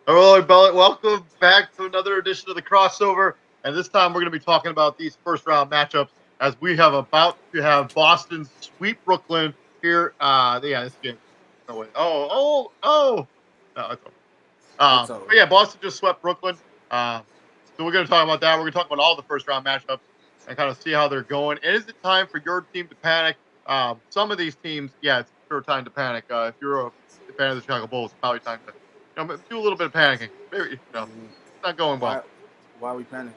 Hello, Bellet. Welcome back to another edition of the crossover. And this time we're going to be talking about these first round matchups as we have about to have Boston sweep Brooklyn here. Yeah, this game. No way. Oh. No, it's over. It's But over. yeah, Boston just swept Brooklyn. So we're going to talk about that. We're going to talk about all the first round matchups and kind of see how they're going. And is it time for your team to panic? Some of these teams, yeah, it's sure time to panic. If you're a fan of the Chicago Bulls, it's probably time to do a little bit of panicking. Maybe Mhm. it's not going Why? well. Why are we panicking?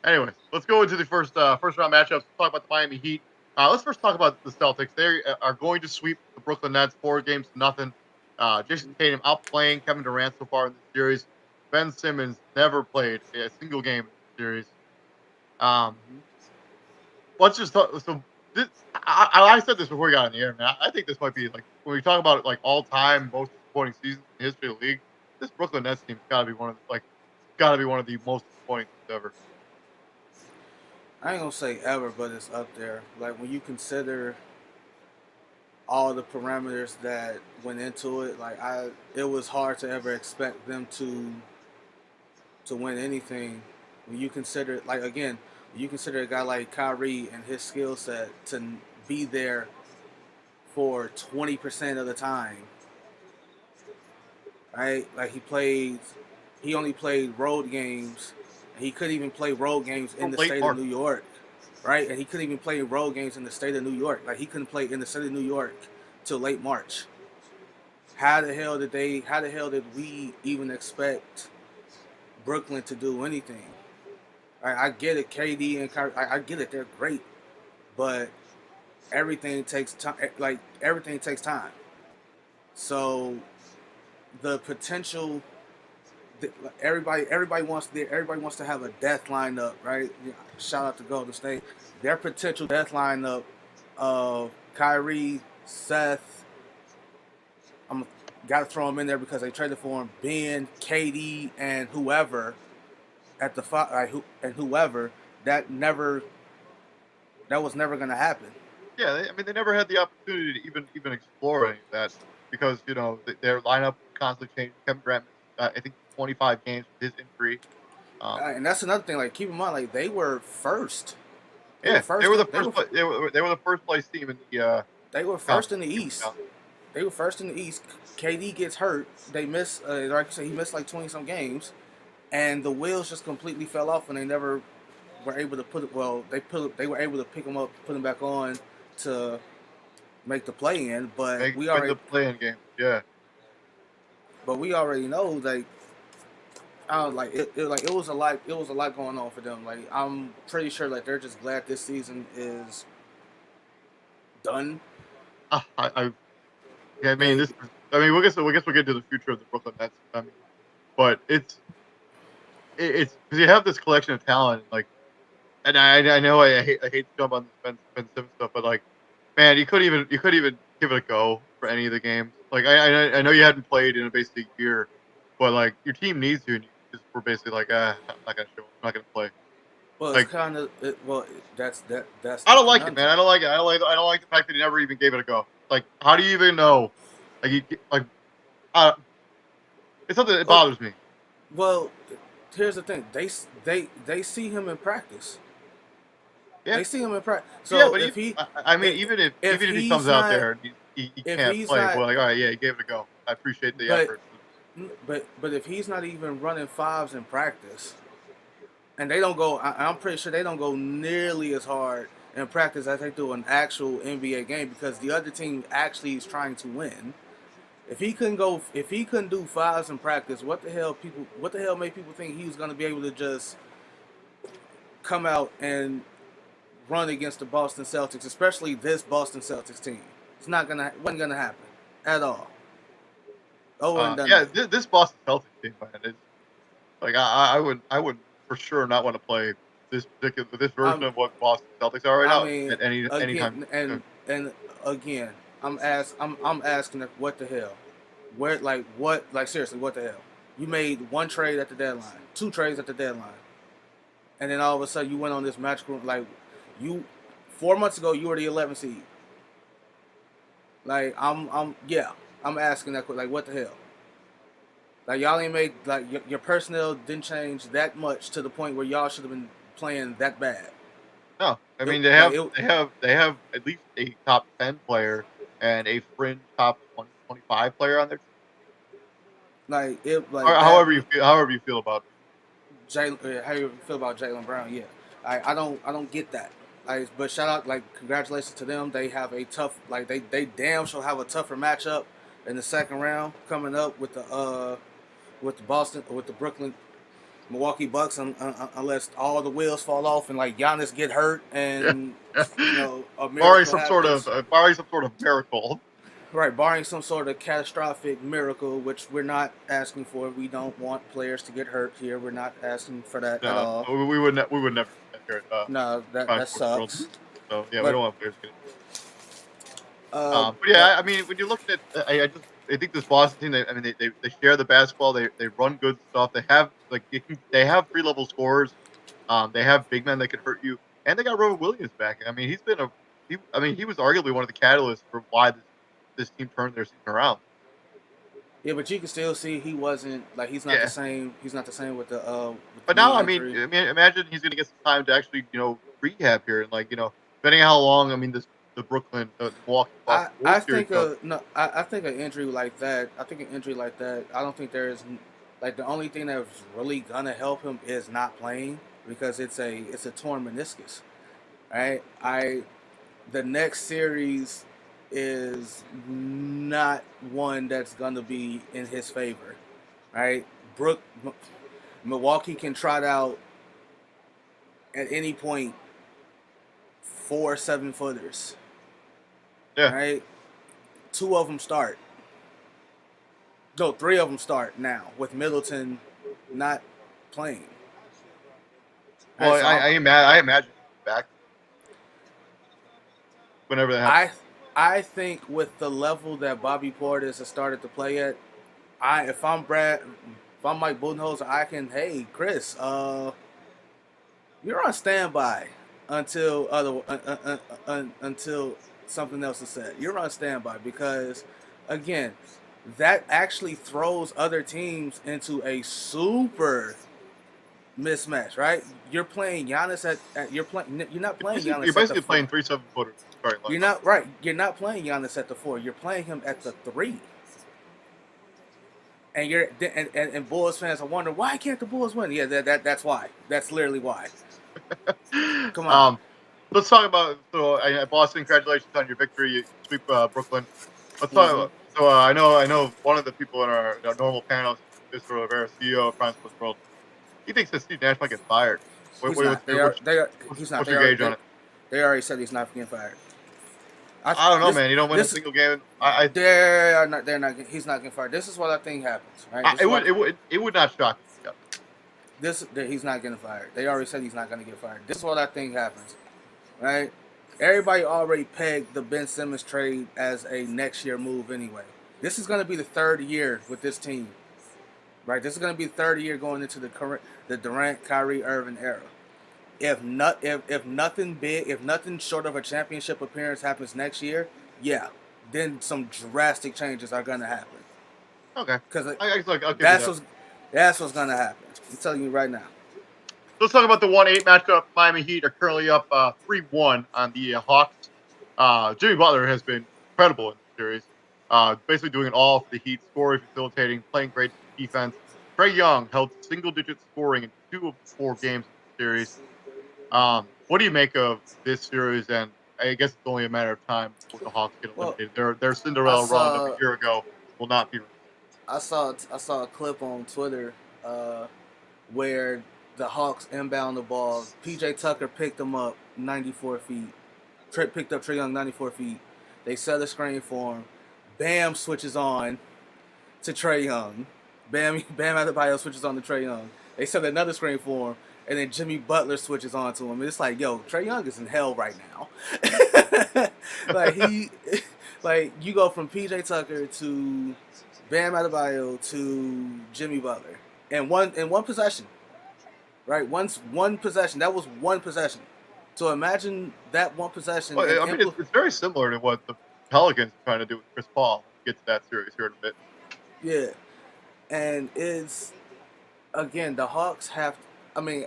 Anyways, let's go into the first round matchups. Let's talk about the Miami Heat. Let's first talk about the Celtics. They are going to sweep the Brooklyn Nets 4 games to nothing. Jason Tatum outplaying Kevin Durant so far in this series. Ben Simmons never played a single game in this series. Um, Mhm. let's just talk. So this, I said this before we got on the air, man. I think this might be like when we talk about like all time most disappointing seasons in the history of the league. This Brooklyn Nets team's got to be one of the most disappointing teams ever. I ain't gonna say ever, but it's up there. Like when you consider all the parameters that went into it, it was hard to ever expect them to win anything. When you consider, like again, when you consider a guy like Kyrie and his skill set to be there for 20% of the time, right? Like he only played road games. And he couldn't even play road games in From the late state of March. New York, right? And he couldn't even play road games in the state of New York. Like he couldn't play in the state of New York till late March. How the hell did they? How the hell did we even expect Brooklyn to do anything? I get it, KD and Kyrie, I get it, they're great, but everything takes time. Like everything takes time. So the potential everybody wants to have a death lineup, right? Shout out to Golden State. Their potential death lineup of Kyrie, Seth. I'm got to throw them in there because they traded for him. Ben, KD, and whoever at the and whoever that was never gonna happen. Yeah, I mean, they never had the opportunity to even explore any of that because their lineup was constantly changing. Kevin Durant missed, I think, 25 games with his injury. Um, And that's another thing. Like keep in mind, like they were first. They were yeah, they first. were the They were they were the first place team in the they were first conference. in the East. They were first in the East. KD gets hurt. They miss, like you said, he missed like 20 some games, and the wheels just completely fell off, and they never were able to put it. Well, they were able to pick him up, put him back on to make the play in, Make win the playing game. Yeah, but we already know like I was like it was a lot going on for them. Like I'm pretty sure like they're just glad this season is done. I yeah, I mean Like this. I mean, we get to the future of the Brooklyn Nets. I mean, but it's because you have this collection of talent, like, and I know I hate to jump on this Ben Simmons stuff, but like, man, you could even give it a go for any of the games. Like, I know you hadn't played in basically a year, but like your team needs you, and you just were basically like, I'm not gonna show up, I'm not gonna play. well, it's Like, kind of well that's I the don't like it, man. conundrum. I don't like it. I don't like the fact that he never even gave it a go. Like, how do you even know? Like, like, uh, it's something that Well, bothers me. well, here's the thing. They see him in practice. Yeah, They see him in practice. yeah, So but I mean, if even if he comes he's out not there and he if can't he's play, not well, like, all right, yeah, he gave it a go. I appreciate the but effort. but if he's not even running fives in practice, and they don't go, I'm pretty sure they don't go nearly as hard in practice as they do an actual NBA game because the other team actually is trying to win. If he couldn't do fives in practice, what the hell made people think he was going to be able to just come out and run against the Boston Celtics, especially this Boston Celtics team? Wasn't gonna happen at all. Over and done Yeah, with. this Boston Celtics team, man, is like I would for sure not want to play this version I'm of what Boston Celtics are right I now mean, at any time again, soon. and again, I'm asking what the hell, where like what like seriously what the hell? You made one trade at the deadline, two trades at the deadline, and then all of a sudden you went on this magical like you 4 months ago you were the 11th seed. Like I'm asking that like what the hell? Like y'all ain't made like your personnel didn't change that much to the point where y'all should have been playing that bad. No, I mean Like it, they have at least a top 10 player and a fringe top 20, 25 player on their team. like that. However you feel about How you feel about Jalen Brown? Yeah, I don't get that. Like, but shout out, like, congratulations to them. They have a tough, like, they damn sure have a tougher matchup in the second round coming up with the Boston with the Brooklyn Milwaukee Bucks, unless all the wheels fall off and like Giannis get hurt and it. a miracle happens. Barring some sort of miracle. Right, barring some sort of catastrophic miracle, which we're not asking for. We don't want players to get hurt here. We're not asking for that at No, all. we would never do that here at No, that sucks. So yeah, But, we don't want players getting. But but yeah, I mean, when you're looking at, I think this Boston team. They share the basketball. They run good stuff. They have they have 3 level scorers. They have big men that can hurt you, and they got Robert Williams back. I mean, he was arguably one of the catalysts for why this team turned their season around. yeah, but you can still see he wasn't like he's not the same. He's not the same with the But knee now, injury. imagine he's going to get some time to actually, rehab here, and depending on how long. I mean, the Milwaukee Bucks I series think goes. I think an injury like that. I think an injury like that. I don't think there is like the only thing that's really gonna help him is not playing because it's a torn meniscus. Right. The next series is not one that's gonna be in his favor. Right. Milwaukee can trot out at any point 4 7-footers. Yeah. Right? 2 of them start. No, 3 of them start now with Middleton not playing. Well, Right, so I imagine he's back whenever that happens. I think with the level that Bobby Portis has started to play at, if I'm Mike Budenholzer, I can, hey Chris, you're on standby until until something else is said. You're on standby because, again, that actually throws other teams into a super mismatch, right? You're playing Giannis you're not playing Giannis. You're basically playing 3 7-footers. You're not right. You're not playing Giannis at the 4. You're playing him at the 3. And Bulls fans are wondering why can't the Bulls win? Yeah, that's why. That's literally why. Come on. Let's talk about Boston. Congratulations on your victory. You sweep Brooklyn. Let's talk about. So I know one of the people in our normal panel is Mr. Rivera, CEO of Prime Sports World. He thinks that Steve Nash might get fired. He's not. He's not. What's your gauge on it? They already said he's not getting fired. I don't know, man. You don't win a single game. They're not. He's not getting fired. This is what I think happens, right? It would not shock me. He's not getting fired. They already said he's not going to get fired. This is what I think happens, right? Everybody already pegged the Ben Simmons trade as a next year move anyway. This is going to be the 3rd year with this team, right? This is going to be the 3rd year going into the Durant, Kyrie Irving era. If nothing short of a championship appearance happens next year, yeah, then some drastic changes are going to happen. Okay, because that's what's going to happen. I'm telling you right now. Let's talk about the 1-8 matchup. Miami Heat are currently up 3-1 on the Hawks. Jimmy Butler has been incredible in the series. Basically doing it all for the Heat, scoring, facilitating, playing great defense. Trae Young held single-digit scoring in 2 of the 4 games of the series. What do you make of this series? And I guess it's only a matter of time before the Hawks get eliminated. Their Cinderella run of a year ago will not be. I saw a clip on Twitter where the Hawks inbound the ball. PJ Tucker picked him up 94 feet. Picked up Trae Young 94 feet. They set a screen for him. Bam switches on to Trae Young. Bam Adebayo switches on to Trae Young. They set another screen for him. And then Jimmy Butler switches on to him. It's like, yo, Trae Young is in hell right now. Like you go from PJ Tucker to Bam Adebayo to Jimmy Butler in one possession, right? One possession. That was one possession. So imagine that one possession. Well, I mean, it's very similar to what the Pelicans are trying to do with Chris Paul. We'll get to that series here in a bit. Yeah, And it's again the Hawks have. I mean,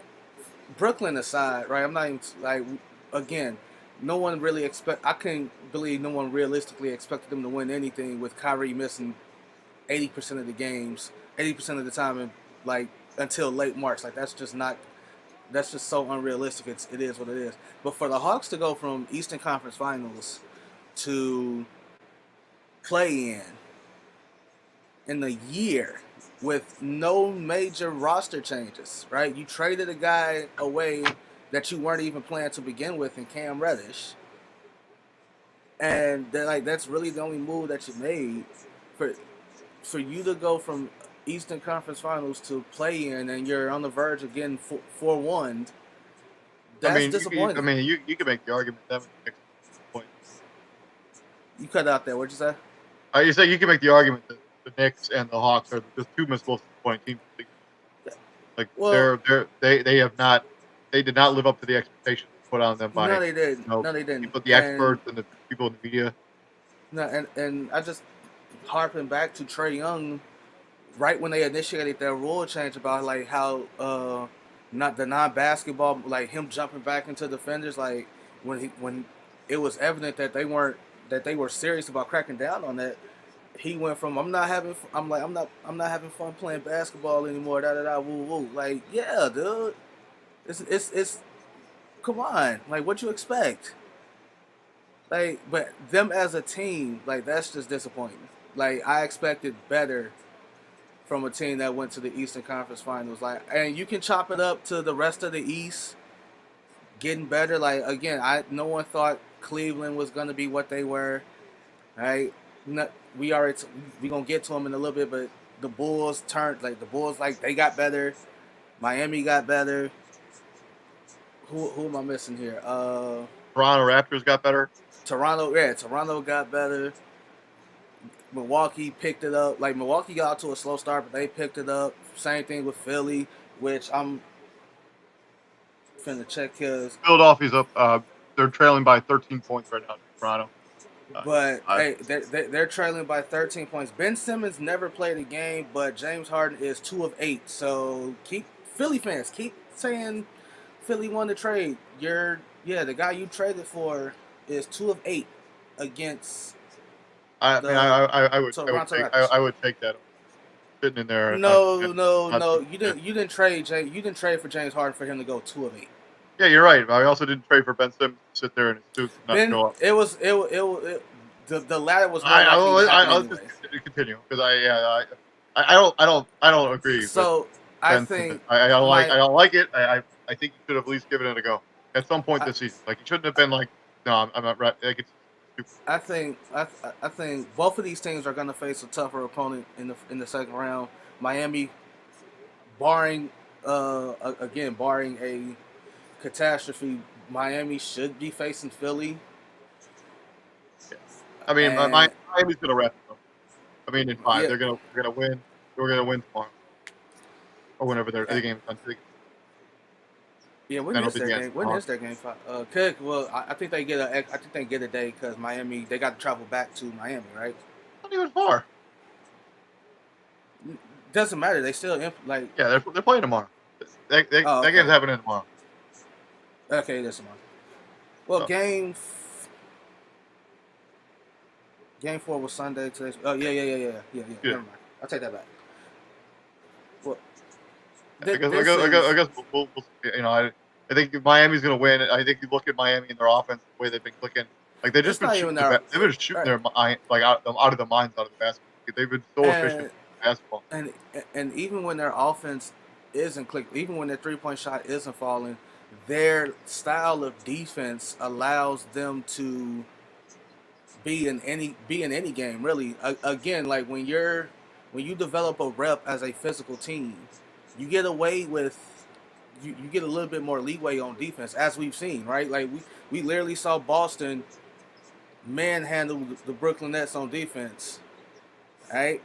Brooklyn aside, right? I'm not even like again. No one really expect. I can't believe no one realistically expected them to win anything with Kyrie missing 80% of the games, 80% of the time, and like until late March. Like that's just not. That's just so unrealistic. It is what it is. But for the Hawks to go from Eastern Conference Finals to play in a year with no major roster changes, right? You traded a guy away that you weren't even planning to begin with in Cam Reddish, and that's really the only move that you made for you to go from Eastern Conference Finals to play in, and you're on the verge of getting 4-1. That's disappointing. You can make the argument that makes point. You cut out there. What'd you say? You say you can make the argument that the Knicks and the Hawks are the two most disappointing teams. Like they have not, they did not live up to the expectations put on them by they didn't. No, they didn't. People, the experts and the people in the media. No, and I just harping back to Trae Young, right when they initiated their rule change about like how not the non-basketball, like him jumping back into defenders, like when it was evident that they were serious about cracking down on that. He went from I'm not having fun playing basketball anymore. Da da da woo woo. Like yeah, dude, it's come on. Like what you expect? Like, but them as a team, like that's just disappointing. Like I expected better from a team that went to the Eastern Conference Finals. Like, and you can chop it up to the rest of the East getting better. Like again, no one thought Cleveland was gonna be what they were. Right? We gonna get to them in a little bit, but the Bulls they got better. Miami got better. Who am I missing here? Toronto Raptors got better. Toronto got better. Milwaukee picked it up. Like Milwaukee got to a slow start, but they picked it up. Same thing with Philly, which I'm finna check because Philadelphia's up. They're trailing by 13 points right now to Toronto. But hey, they're trailing by 13 points. Ben Simmons never played a game, but James Harden is 2 of 8. So Philly fans keep saying Philly won the trade. The guy you traded for is 2 of 8 against. I would take that. Sitting in there. No. You didn't trade for James Harden for him to go 2 of 8. Yeah, you're right. I also didn't trade for Ben Simmons to sit there in his suit and not show up. The latter was. I'll just continue because I don't agree. So I think I don't like it. I think you should have at least given it a go at some point this season. Like you shouldn't have been like, no, I'm not right. Like it's stupid. I think both of these teams are going to face a tougher opponent in the second round. Miami, barring a catastrophe, Miami should be facing Philly. I mean, Miami's gonna wrap it up. I mean, in 5, they're gonna win. We're gonna win tomorrow, or whenever the game's done. Yeah, when is their game? 5? Well, I think they get a day because Miami they got to travel back to Miami, right? Not even far. Doesn't matter. They still Yeah, they're playing tomorrow. That game's happening tomorrow. Okay, it is tomorrow. Well, Game 4 was Sunday. Today. Oh yeah. Never mind. I'll take that back. Well, I guess we'll I think Miami's going to win. I think you look at Miami and their offense, the way they've been clicking. Like they've just been shooting their mind out of the minds out of the basketball. They've been so efficient in basketball. And even when their offense isn't clicking, even when their 3-point shot isn't falling, their style of defense allows them to be in any game. Really, again, like when you develop a rep as a physical team, you get away with. You get a little bit more leeway on defense, as we've seen, right? Like we literally saw Boston manhandle the Brooklyn Nets on defense, right?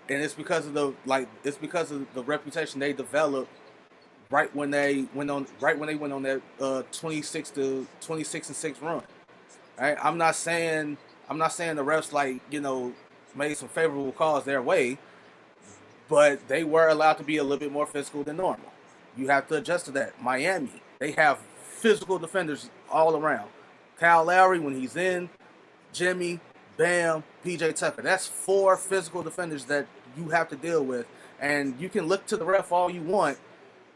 And it's because of the reputation they developed right when they went on that 26-6 run. Right? I'm not saying the refs made some favorable calls their way, but they were allowed to be a little bit more physical than normal. You have to adjust to that. Miami, they have physical defenders all around. Kyle Lowry, when he's in, Jimmy, Bam, PJ Tucker. That's 4 physical defenders that you have to deal with. And you can look to the ref all you want.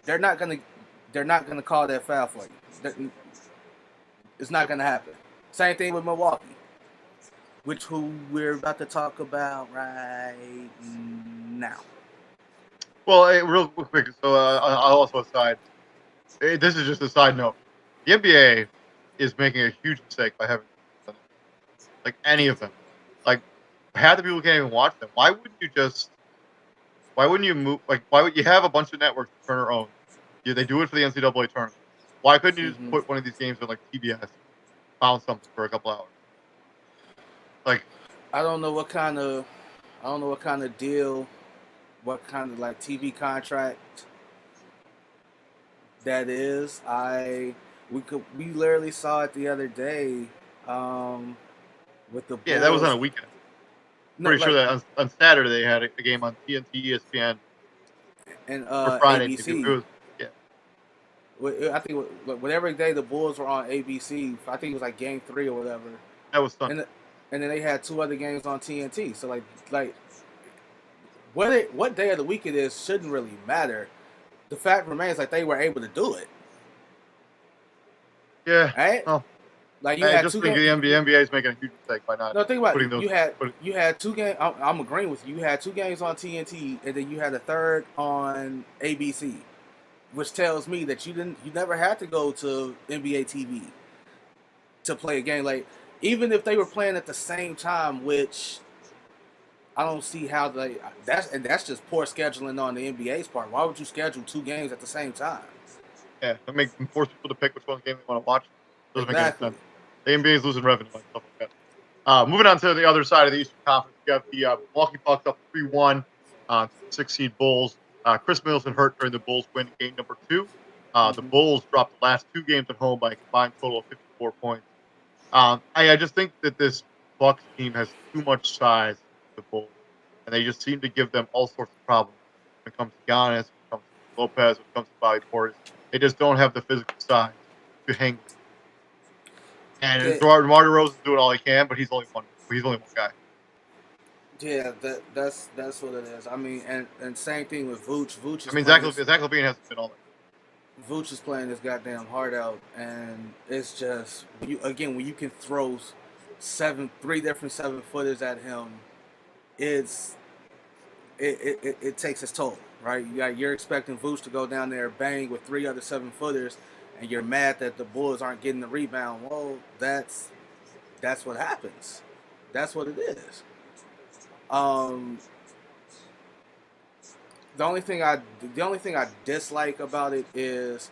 They're not gonna call that foul for you. It's not gonna happen. Same thing with Milwaukee, who we're about to talk about right now. Well, real quick. So I'll also aside. This is just a side note. The NBA is making a huge mistake by having like any of them. Like half the people can't even watch them. Why wouldn't you just? Why wouldn't you move? Like why would you have a bunch of networks that Turner owns? Yeah, they do it for the NCAA tournament. Why couldn't you just put one of these games on like TBS, found something for a couple hours? Like I don't know what kind of deal, what kind of like TV contract that is. We literally saw it the other day with the Bulls. Yeah, that was on a weekend. Pretty sure that on Saturday they had a game on TNT, ESPN, and or Friday. ABC. I think whatever day the Bulls were on ABC, I think it was like Game 3 or whatever. That was Sunday. And then they had 2 other games on TNT. So like what day of the week it is shouldn't really matter. The fact remains like they were able to do it. Yeah. Right? Oh. Like you had 2 games. The NBA is making a huge mistake by not. No, think about it. You had 2 games. I'm agreeing with you. You had 2 games on TNT, and then you had a third on ABC, which tells me that you never had to go to NBA TV to play a game. Like even if they were playing at the same time, which I don't see how that's just poor scheduling on the NBA's part. Why would you schedule 2 games at the same time? Yeah, that force people to pick which one game they want to watch. Doesn't Exactly. make any sense. The NBA is losing revenue and stuff like that. Moving on to the other side of the Eastern Conference, you have the Milwaukee Bucks up 3-1 to 6-seed Bulls. Chris Middleton hurt during the Bulls win game number 2. The Bulls dropped the last 2 games at home by a combined total of 54 points. I just think that this Bucks team has too much size for the Bulls, and they just seem to give them all sorts of problems when it comes to Giannis, when it comes to Lopez, when it comes to Bobby Portis. They just don't have the physical size to hang with. And DeMar DeRozan's doing all he can, but he's only one guy. Yeah, that's what it is. I mean, and same thing with Vooch. Zach LaVine hasn't been all that. Vooch is playing his goddamn heart out, and it's just when you can throw 3 different 7-footers at him, it takes its toll, right? You're expecting Vooch to go down there bang with 3 other 7-footers. And you're mad that the Bulls aren't getting the rebound. Well, that's what happens. That's what it is. The only thing I dislike about it is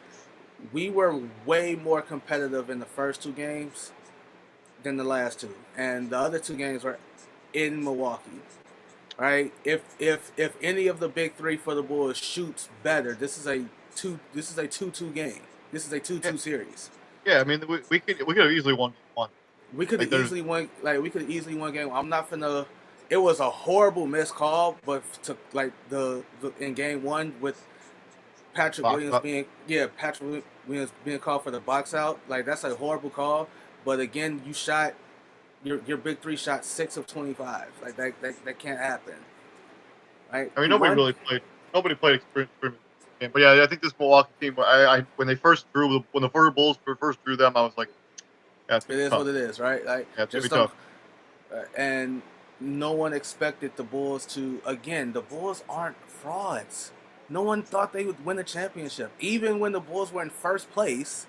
we were way more competitive in the first 2 games than the last 2, and the other 2 games were in Milwaukee. Right? If any of the big 3 for the Bulls shoots better, this is a 2-2 game. This is a 2-2 series. Yeah, I mean, we could have easily won one. We could have easily won. Like we could have easily won game. I'm not finna. It was a horrible missed call, but to the in game 1 with Patrick Williams being called for the box out. Like that's a horrible call. But again, you shot your big 3 shot 6 of 25. Like that can't happen. Right? I mean, nobody played extremely. But yeah, I think this Milwaukee team, when the Bulls first drew them, I was like, yeah, it is what it is, right? Like, yeah, it's gonna be tough. And no one expected the Bulls to. Again, the Bulls aren't frauds. No one thought they would win a championship, even when the Bulls were in first place.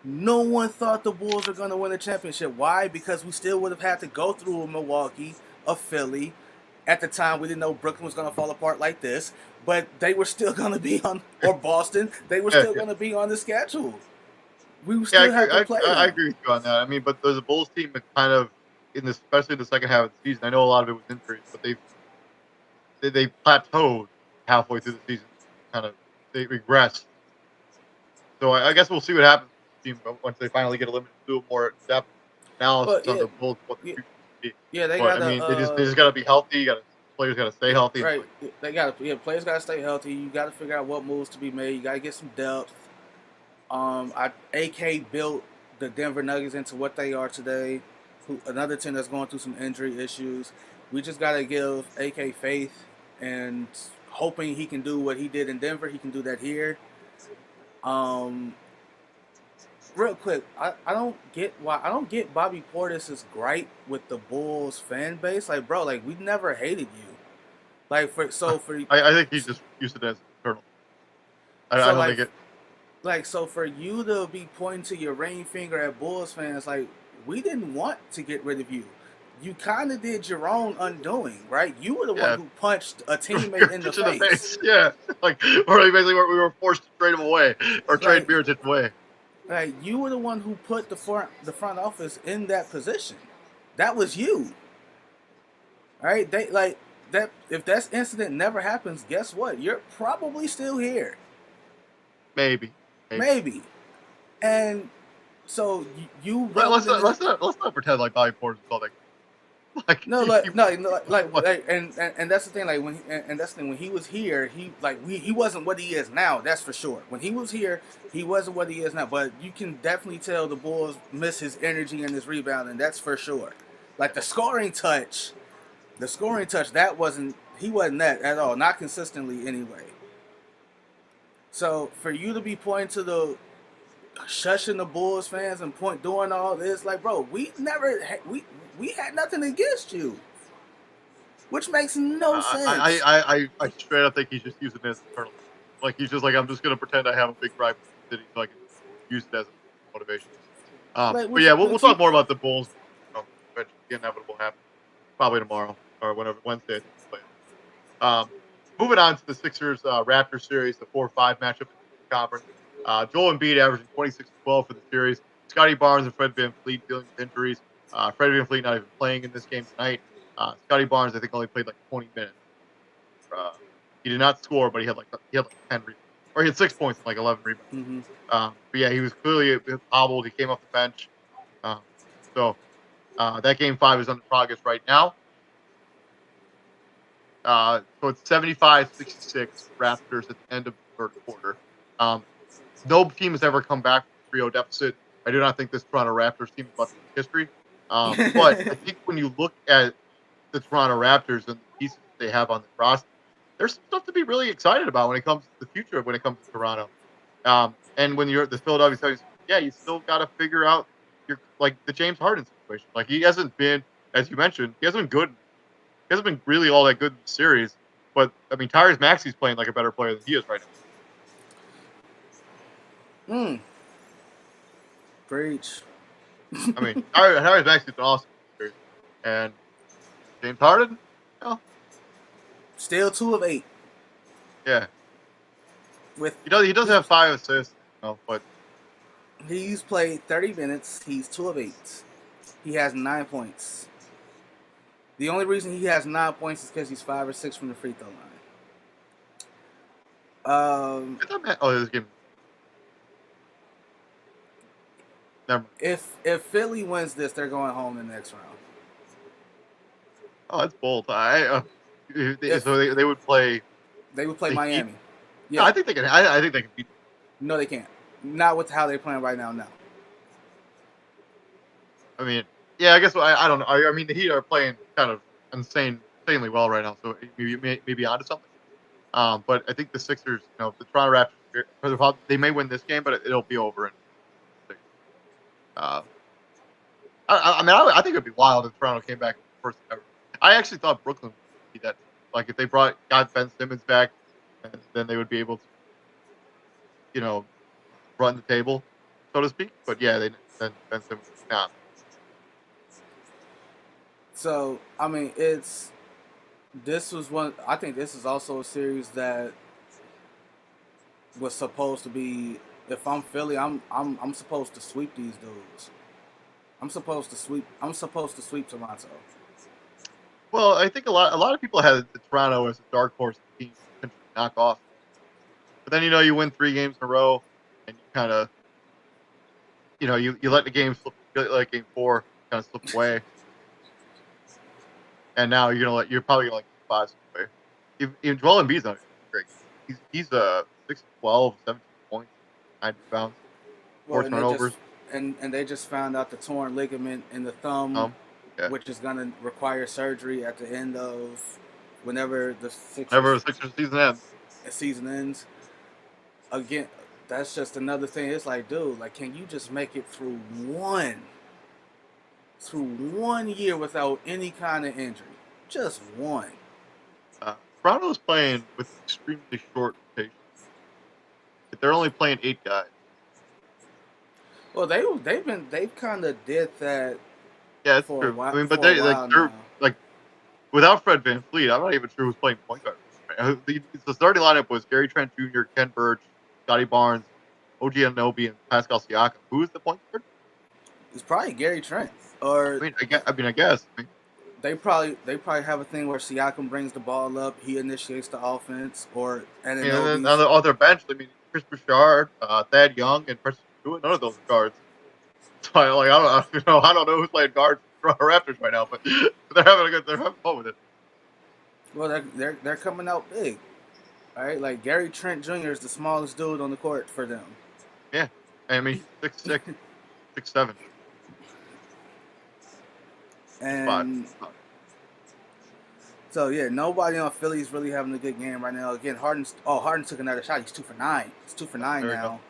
No one thought the Bulls were going to win a championship. Why? Because we still would have had to go through a Milwaukee, a Philly. At the time, we didn't know Brooklyn was going to fall apart like this, but they were still going to be on, or Boston, they were still going to be on the schedule. We still have to play. I agree with you on that. I mean, but the Bulls team is kind of especially in the second half of the season. I know a lot of it was injuries, but they plateaued halfway through the season. They regressed. So I guess we'll see what happens with the team once they finally get eliminated. Do a more depth analysis on the Bulls. What the future. Yeah, they just got to be healthy. You got to players got to stay healthy. Right. Players got to stay healthy. You got to figure out what moves to be made. You got to get some depth. AK built the Denver Nuggets into what they are today. Another team that's going through some injury issues. We just got to give AK faith and hoping he can do what he did in Denver. He can do that here. Real quick, I don't get Bobby Portis's gripe with the Bulls fan base. Like, bro, like we never hated you. Like for I think he just used it as internal. I don't think it. Like, so for you to be pointing to your ring finger at Bulls fans, like we didn't want to get rid of you. You kind of did your own undoing, right? You were the one who punched a teammate in the face. Yeah, like or basically we were forced to trade him away or trade Mirotic away. Like you were the one who put the front office in that position. That was you. Right? They like that. If that incident never happens, guess what? You're probably still here. Maybe. And so you. Let's not pretend like Bobby Portis is all that. And that's the thing. Like when he was here, he wasn't what he is now. That's for sure. When he was here, he wasn't what he is now. But you can definitely tell the Bulls miss his energy and his rebounding. That's for sure. Like the scoring touch, that wasn't. He wasn't that at all. Not consistently anyway. So for you to be pointing to the shushing the Bulls fans and doing all this, like, bro, we had nothing against you, which makes no sense. I straight up think he's just using this internally. Like he's just like, I'm just gonna pretend I have a big gripe with the city so I can use it as a motivation. But yeah, we'll talk more about the Bulls. Eventually, the inevitable happen probably tomorrow or whenever Wednesday. Moving on to the Sixers Raptors series, the 4-5 matchup in the conference. Joel Embiid averaging 26-12 for the series. Scotty Barnes and Fred VanVleet dealing with injuries. Fred VanVleet not even playing in this game tonight. Scotty Barnes, I think, only played like 20 minutes. He did not score, but he had like 10 rebounds, or he had 6 points and like 11 rebounds. Mm-hmm. But yeah, he was clearly hobbled. He came off the bench. So that game 5 is under progress right now. So it's 75-66 Raptors at the end of the third quarter. No team has ever come back from a 3-0 deficit. I do not think this Toronto Raptors team is about to make history. But I think when you look at the Toronto Raptors and the pieces they have on the roster, there's some stuff to be really excited about when it comes to the future, when it comes to Toronto. And when you're the Philadelphia 76ers, yeah, you still got to figure out the James Harden situation. Like he hasn't been, as you mentioned, he hasn't been good. He hasn't been really all that good in the series. But I mean, Tyrese Maxey's playing like a better player than he is right now. Preach. I mean, Tyrese Maxey's been awesome in the series. And James Harden, still 2 of 8. Yeah. He does have 5 assists, but he's played 30 minutes. He's 2 of 8. He has 9 points. The only reason he has 9 points is because he's 5 or 6 from the free throw line. This game. Never mind. If Philly wins this, they're going home in the next round. Oh, that's bold. So they would play. They would play Miami. Yeah, I think they can. I think they can beat them. No, they can't. Not with how they're playing right now. No. I mean, yeah, I guess I don't know. I mean, the Heat are playing kind of insanely well right now, so maybe onto something. But I think the Sixers, the Toronto Raptors, they may win this game, but it'll be over. I think it'd be wild if Toronto came back first ever. I actually thought Brooklyn would be that. Like if they got Ben Simmons back, then they would be able to, run the table, so to speak. But yeah, then Ben Simmons is not. So I mean, this was one. I think this is also a series that was supposed to be. If I'm Philly, I'm supposed to sweep these dudes. I'm supposed to sweep Toronto. Well, I think a lot of people had the Toronto as a dark horse team to knock off. But then you win 3 games in a row, and you kind of, you let the game slip, like game 4 kind of slip away, and now you're probably gonna 5 away. Even Joel Embiid's not great. He's 6'12", 17 points, 9 rebounds, Well, 4 turnovers. and they just found out the torn ligament in the thumb, Yeah. which is gonna require surgery at the end of whenever the Whenever the Sixers season ends. Again, that's just another thing. It's like, dude, like, can you just make it through one year without any kind of injury? Just one. Toronto's playing with extremely short rotation. They're only playing 8 guys. Well, they've kind of did that. Yeah, it's for true. a while. I mean, but For a they're while now. like without Fred VanVleet, I'm not even sure who's playing point guard. The starting lineup was Gary Trent Jr., Ken Burch, Scotty Barnes, OG Anunoby, and Pascal Siakam. Who's the point guard? It's probably Gary Trent. Or I guess. they probably have a thing where Siakam brings the ball up, he initiates the offense, or And then on the other bench, I mean, Chris Bouchard, Thad Young, and Preston Stewart. None of those are guards. So I don't know who's playing guards for Raptors right now, but they're having fun with it. Well, they're coming out big, all right. Like Gary Trent Jr. is the smallest dude on the court for them. Yeah, I mean, he's 6'6", 6'7". And so yeah, nobody on Philly's really having a good game right now. Again, Harden took another shot. He's 2 for 9. He's 2 for 9 now.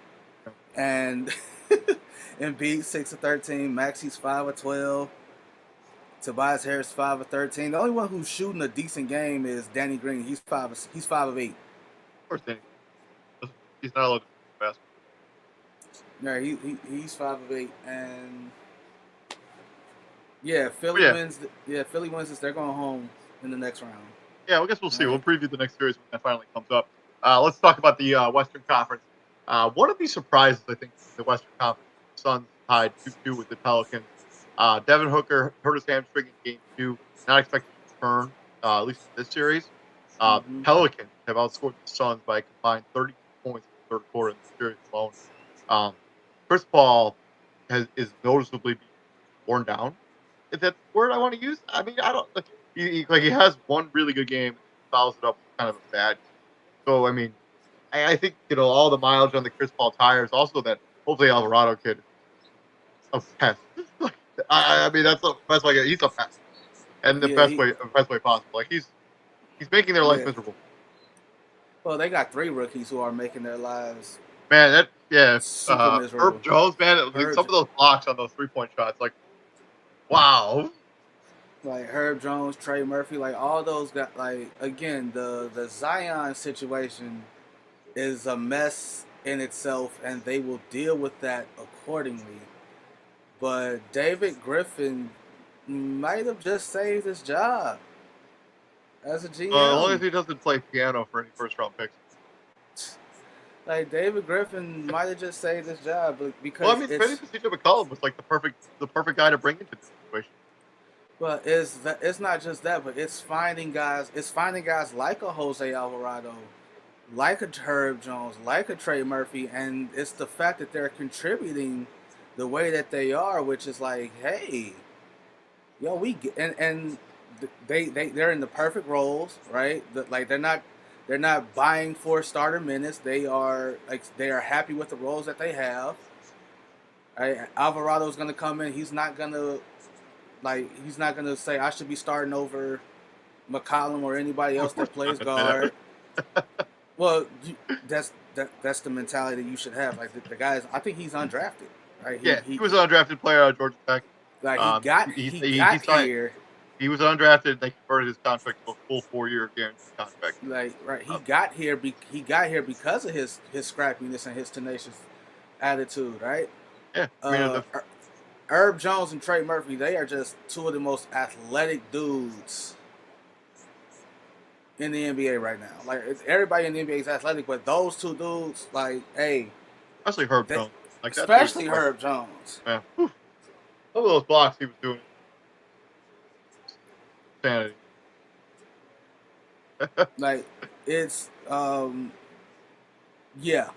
And Embiid 6 of 13. Maxi's 5 of 12. Tobias Harris 5 of 13. The only one who's shooting a decent game is Danny Green. He's 5 of 8. Of course, Danny. He's not allowed to shoot basketball. Yeah, he's 5 of 8, and yeah, Philly wins. Philly wins this. They're going home in the next round. Yeah, I guess we'll see. We'll preview the next series when that finally comes up. Let's talk about the Western Conference. One of the surprises, I think, in the Western Conference, the Suns tied 2-2 with the Pelicans. Devin Hooker hurt his hamstring in Game 2. Not expected to return, at least in this series. Pelicans have outscored the Suns by a combined 32 points in the third quarter in the series alone. Chris Paul is noticeably being worn down. Is that the word I want to use? I mean, I don't. He has one really good game and follows it up with kind of a bad game. So I mean, I think all the mileage on the Chris Paul tires. Also, that hopefully Alvarado kid is a pest. I mean, that's the best way. He's a pest, and the best way possible. Like he's making their life miserable. Well, they got 3 rookies who are making their lives. Man, super miserable. Herb Jones, man, some of those blocks on those 3-point shots, like, wow. Like Herb Jones, Trey Murphy, like all those guys. Like again, the Zion situation is a mess in itself, and they will deal with that accordingly. But David Griffin might have just saved his job as a GM. As long as he doesn't play piano for any first-round picks. Like David Griffin might have just saved his job, because Freddie CJ McCollum was like the perfect guy to bring into this situation. Well, it's not just that, but it's finding guys. It's finding guys like a Jose Alvarado, like a Herb Jones, like a Trey Murphy, and it's the fact that they're contributing the way that they are, which is like, hey, yo, they're in the perfect roles, right? They're not buying for starter minutes. They are happy with the roles that they have. Right? Alvarado's gonna come in. He's not gonna say I should be starting over McCollum or anybody else that plays guard. Well, that's the mentality that you should have. Like the guys, I think he's undrafted, right? He was an undrafted player out of Georgia Tech. Like he got here. He was undrafted. They converted his contract to a full 4-year guaranteed contract. Like he got here. He got here because of his scrappiness and his tenacious attitude, right? Yeah. Herb Jones and Trey Murphy, they are just 2 of the most athletic dudes in the NBA right now. Like everybody in the NBA is athletic, but those 2 dudes, like, hey, especially Herb Jones. Like especially Herb Jones. Yeah. Some of those blocks he was doing. Sanity. Like it's yeah.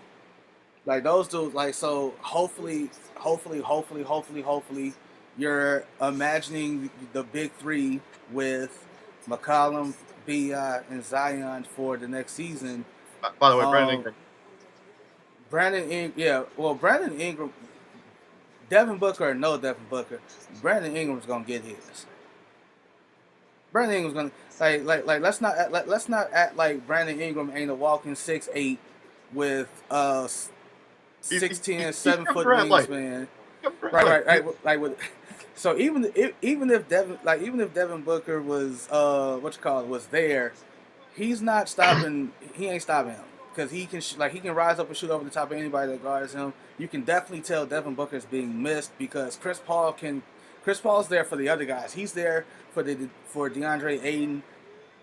Like those dudes, like, so hopefully you're imagining the big 3 with McCollum, Bi and Zion for the next season. By the way, Brandon Um, Ingram. Brandon Ingram, Devin Booker or no Devin Booker, Brandon Ingram's gonna get his. Brandon Ingram's gonna let's not act like Brandon Ingram ain't a walking 6'8" with He's 6'10", he's 7 foot Durant like. wingspan. Like, Right. Like with, so even if Devin Booker was was there, he's not stopping. He ain't stopping him because he can he can rise up and shoot over the top of anybody that guards him. You can definitely tell Devin Booker is being missed because Chris Paul can. Chris Paul's there for the other guys. He's there for DeAndre Ayton,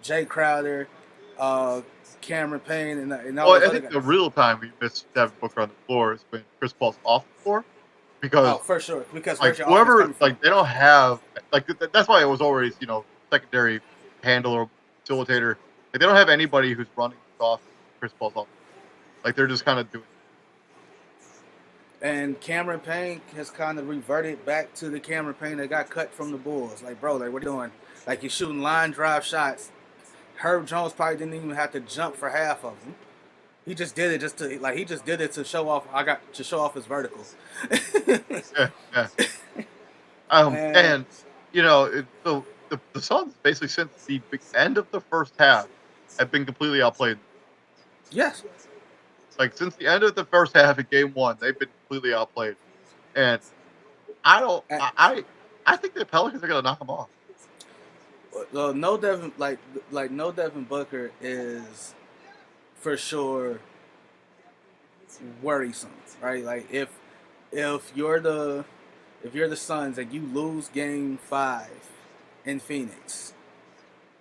Jay Crowder, uh, Cameron Payne, and all well, those I other think the guys. real time we miss Devin Booker on the floor is when Chris Paul's off the floor Oh, because for sure. Because like where's your offense whoever coming from? like they don't have like that's why it was always secondary handler facilitator. Like they don't have anybody who's running this offense. Chris Paul's off. Like they're just kind of doing. And Cameron Payne has kind of reverted back to the Cameron Payne that got cut from the Bulls. Like, bro, like what are you doing? Like you're shooting line drive shots. Herb Jones probably didn't even have to jump for half of them. He just did it he just did it to show off. To show off his vertical. Yeah. And And so the Suns basically since the end of the first half have been completely outplayed. yes, Like since the end of the first half of Game 1, they've been completely outplayed. And I don't. and, I think the Pelicans are gonna knock them off. no Devin no Devin Booker is for sure worrisome, right? Like if you're the Suns and you lose Game 5 in Phoenix,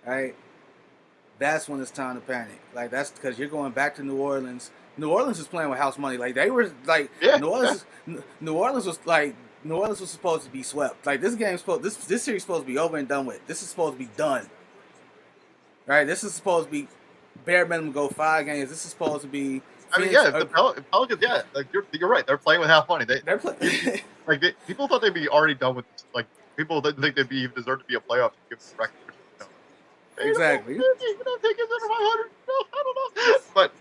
right? That's when it's time to panic. Like that's because you're going back to New Orleans. New Orleans is playing with house money. Like they were like Yeah, New Orleans was like New Orleans was supposed to be swept. Like this series is supposed to be over and done with. This is supposed to be done. Right? This is supposed to be bare minimum go 5 games. This is supposed to be I mean, Phoenix. yeah, the Pelicans, yeah, like you're right. They're playing with half money. They're playing. People thought they'd be already done with this. Like people didn't think they'd be even deserve to be a playoff team given the record. Exactly. You don't think it's under 500? No, I don't know. But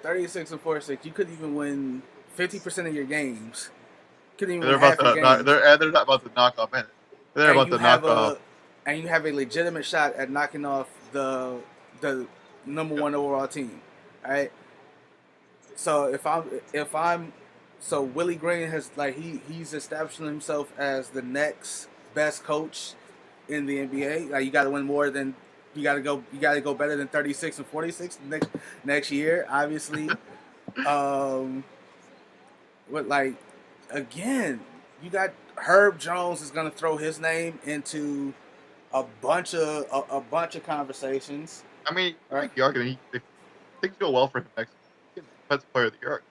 36 and 46. You couldn't even win 50% of your games. Couldn't even they're win half about your to games. they're not about to knock off it. They're about to knock off. And you have a legitimate shot at knocking off the number 1 overall team. All right. So so Willie Green has he's establishing himself as the next best coach in the NBA. Like you got to win more than you got to go better than 36 and 46 next year, obviously. But again, you got Herb Jones is going to throw his name into a bunch of conversations. I mean, right? The argument if things go well for him next year, defensive player of the year.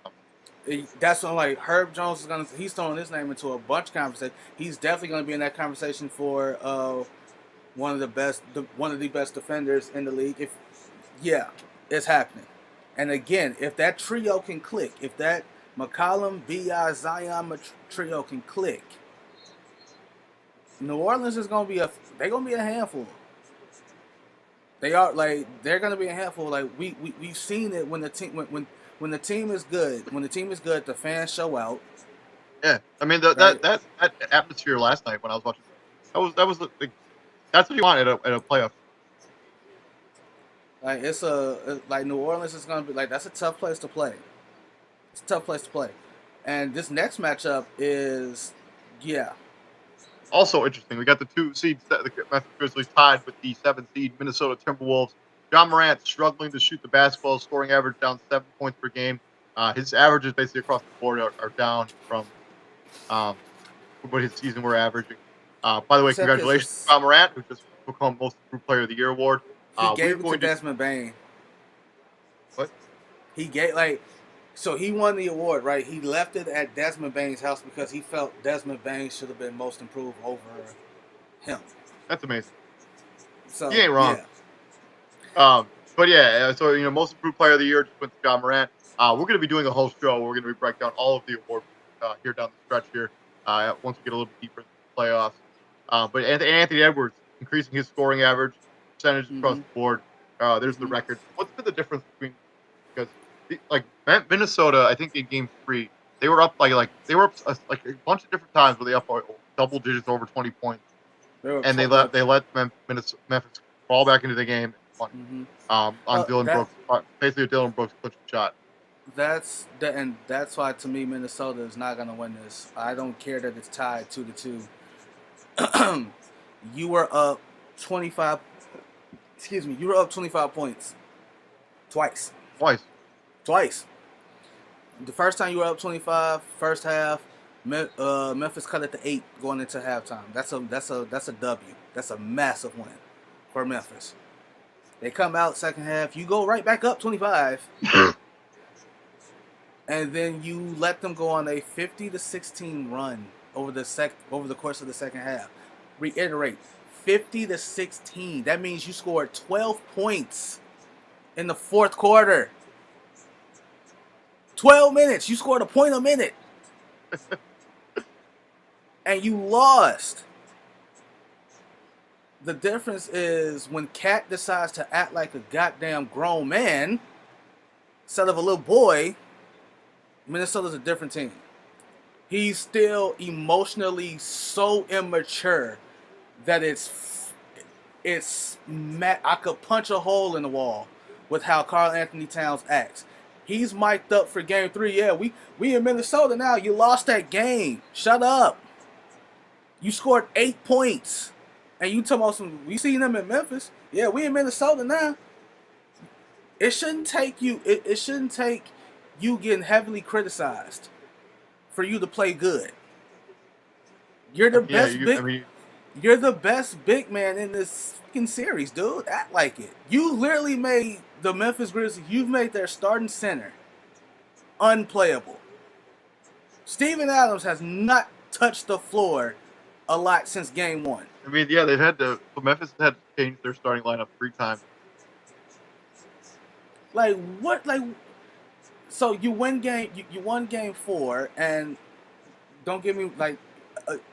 That's what Herb Jones is he's throwing his name into a bunch of conversations. He's definitely gonna be in that conversation for one of the best defenders in the league. It's happening. And again, if that trio can click, if that McCollum, Bi, Zion trio can click, New Orleans is gonna be a handful. They're gonna be a handful. Like we've seen it when the team when the team is good. When the team is good, the fans show out. Yeah, I mean that atmosphere last night when I was watching, that's what you want at a playoff. Like New Orleans is gonna be that's a tough place to play. It's a tough place to play, and this next matchup is Also interesting, we got the 2 seeds, the Memphis Grizzlies tied with the 7 seed Minnesota Timberwolves. John Morant struggling to shoot the basketball, scoring average down 7 points per game. His averages basically across the board are down from what his season were averaging. By the way, congratulations to John Morant, who just become Most Improved Player of the Year award. He gave it to Desmond Bain. What? He gave so he won the award, right? He left it at Desmond Bain's house because he felt Desmond Bain should have been Most Improved over him. That's amazing. So he ain't wrong. Yeah. But yeah, so Most Improved Player of the Year just went to John Morant. We're going to be doing a whole show. We're going to be breaking down all of the awards here down the stretch here. Once we get a little bit deeper into the playoffs. But Anthony Edwards increasing his scoring average. percentages across Mm-hmm. the board. There's the Mm-hmm. record. What's been the difference between because like Minnesota? I think in Game 3 they were up they were up like a bunch of different times where they up double digits over 20 points, and they let Memphis fall back into the game and won. Mm-hmm. On Dylan That Brooks, basically a Dylan Brooks clutch shot. and that's why to me Minnesota is not gonna win this. I don't care that it's tied 2-2. You were up 25. Excuse me. You were up 25 points twice. Twice. Twice. The first time you were up 25, first half, Memphis cut it to 8 going into halftime. That's a W. That's a massive win for Memphis. They come out second half, you go right back up 25, and then you let them go on a 50-16 run over the course of the second half. Reiterate, 50-16. That means you scored 12 points in the fourth quarter. 12 minutes. You scored a point a minute. And you lost. The difference is when Cat decides to act like a goddamn grown man instead of a little boy, Minnesota's a different team. He's still emotionally so immature that I could punch a hole in the wall with how Karl Anthony Towns acts. He's mic'd up for Game 3. Yeah, we in Minnesota now. You lost that game. Shut up. You scored 8 points. And you talking about we seen them in Memphis. Yeah, we in Minnesota now. It shouldn't take you. It shouldn't take you getting heavily criticized for you to play good. You're the best you're the best big man in this fucking series, dude. Act like it. You literally made the Memphis Grizzlies. You've made their starting center unplayable. Steven Adams has not touched the floor a lot since Game 1. I mean, yeah, Memphis had to change their starting lineup 3 times. Like what? Like, so you won Game 4, and don't give me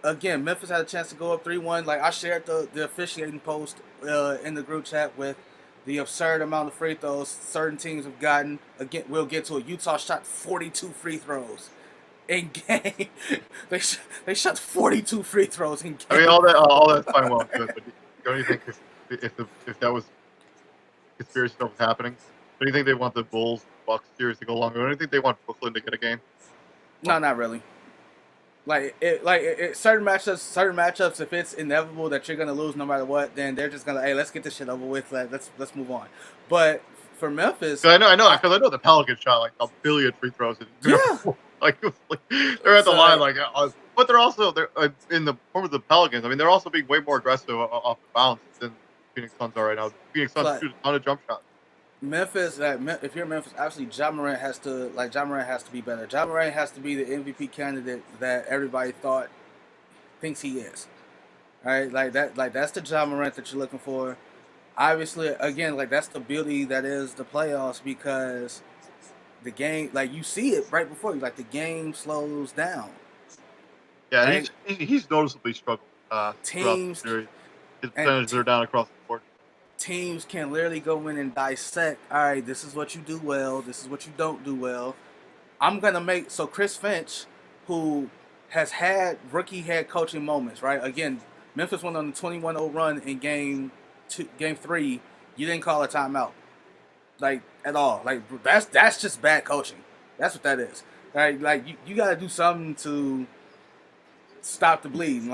again. Memphis had a chance to go up 3-1. Like I shared the officiating post in the group chat with the absurd amount of free throws certain teams have gotten. Again, we'll get to it. Utah shot 42 free throws in game. They shot 42 free throws in game. I mean, all that's fine, well, good. But don't you think if that was conspiracy stuff was happening, don't you think they want the Bulls Bucks series to go longer? Don't you think they want Brooklyn to get a game? No, not really. Certain matchups, if it's inevitable that you're gonna lose no matter what, then they're just gonna, hey, let's get this shit over with. Let's move on. But for Memphis, I know the Pelicans shot like a billion free throws. Yeah. They're at the line but they're in the form of the Pelicans. I mean, they're also being way more aggressive off the bounce than Phoenix Suns are right now. Phoenix Suns shoot a ton of jump shots. Memphis, if you're Memphis, obviously Ja Morant has to be better. Ja Morant has to be the MVP candidate that everybody thinks he is. All right, that's the Ja Morant that you're looking for. Obviously, again, that's the beauty that is the playoffs, because the game, you see it right before you, the game slows down. Yeah, right? he's noticeably struggled. Teams, his percentages are down across the board. Teams can literally go in and dissect. All right, this is what you do well. This is what you don't do well. I'm gonna make Chris Finch, who has had rookie head coaching moments, right? Again, Memphis went on a 21-0 run in Game 3. You didn't call a timeout, at all. That's just bad coaching. That's what that is. Right? You gotta do something to stop the bleeding.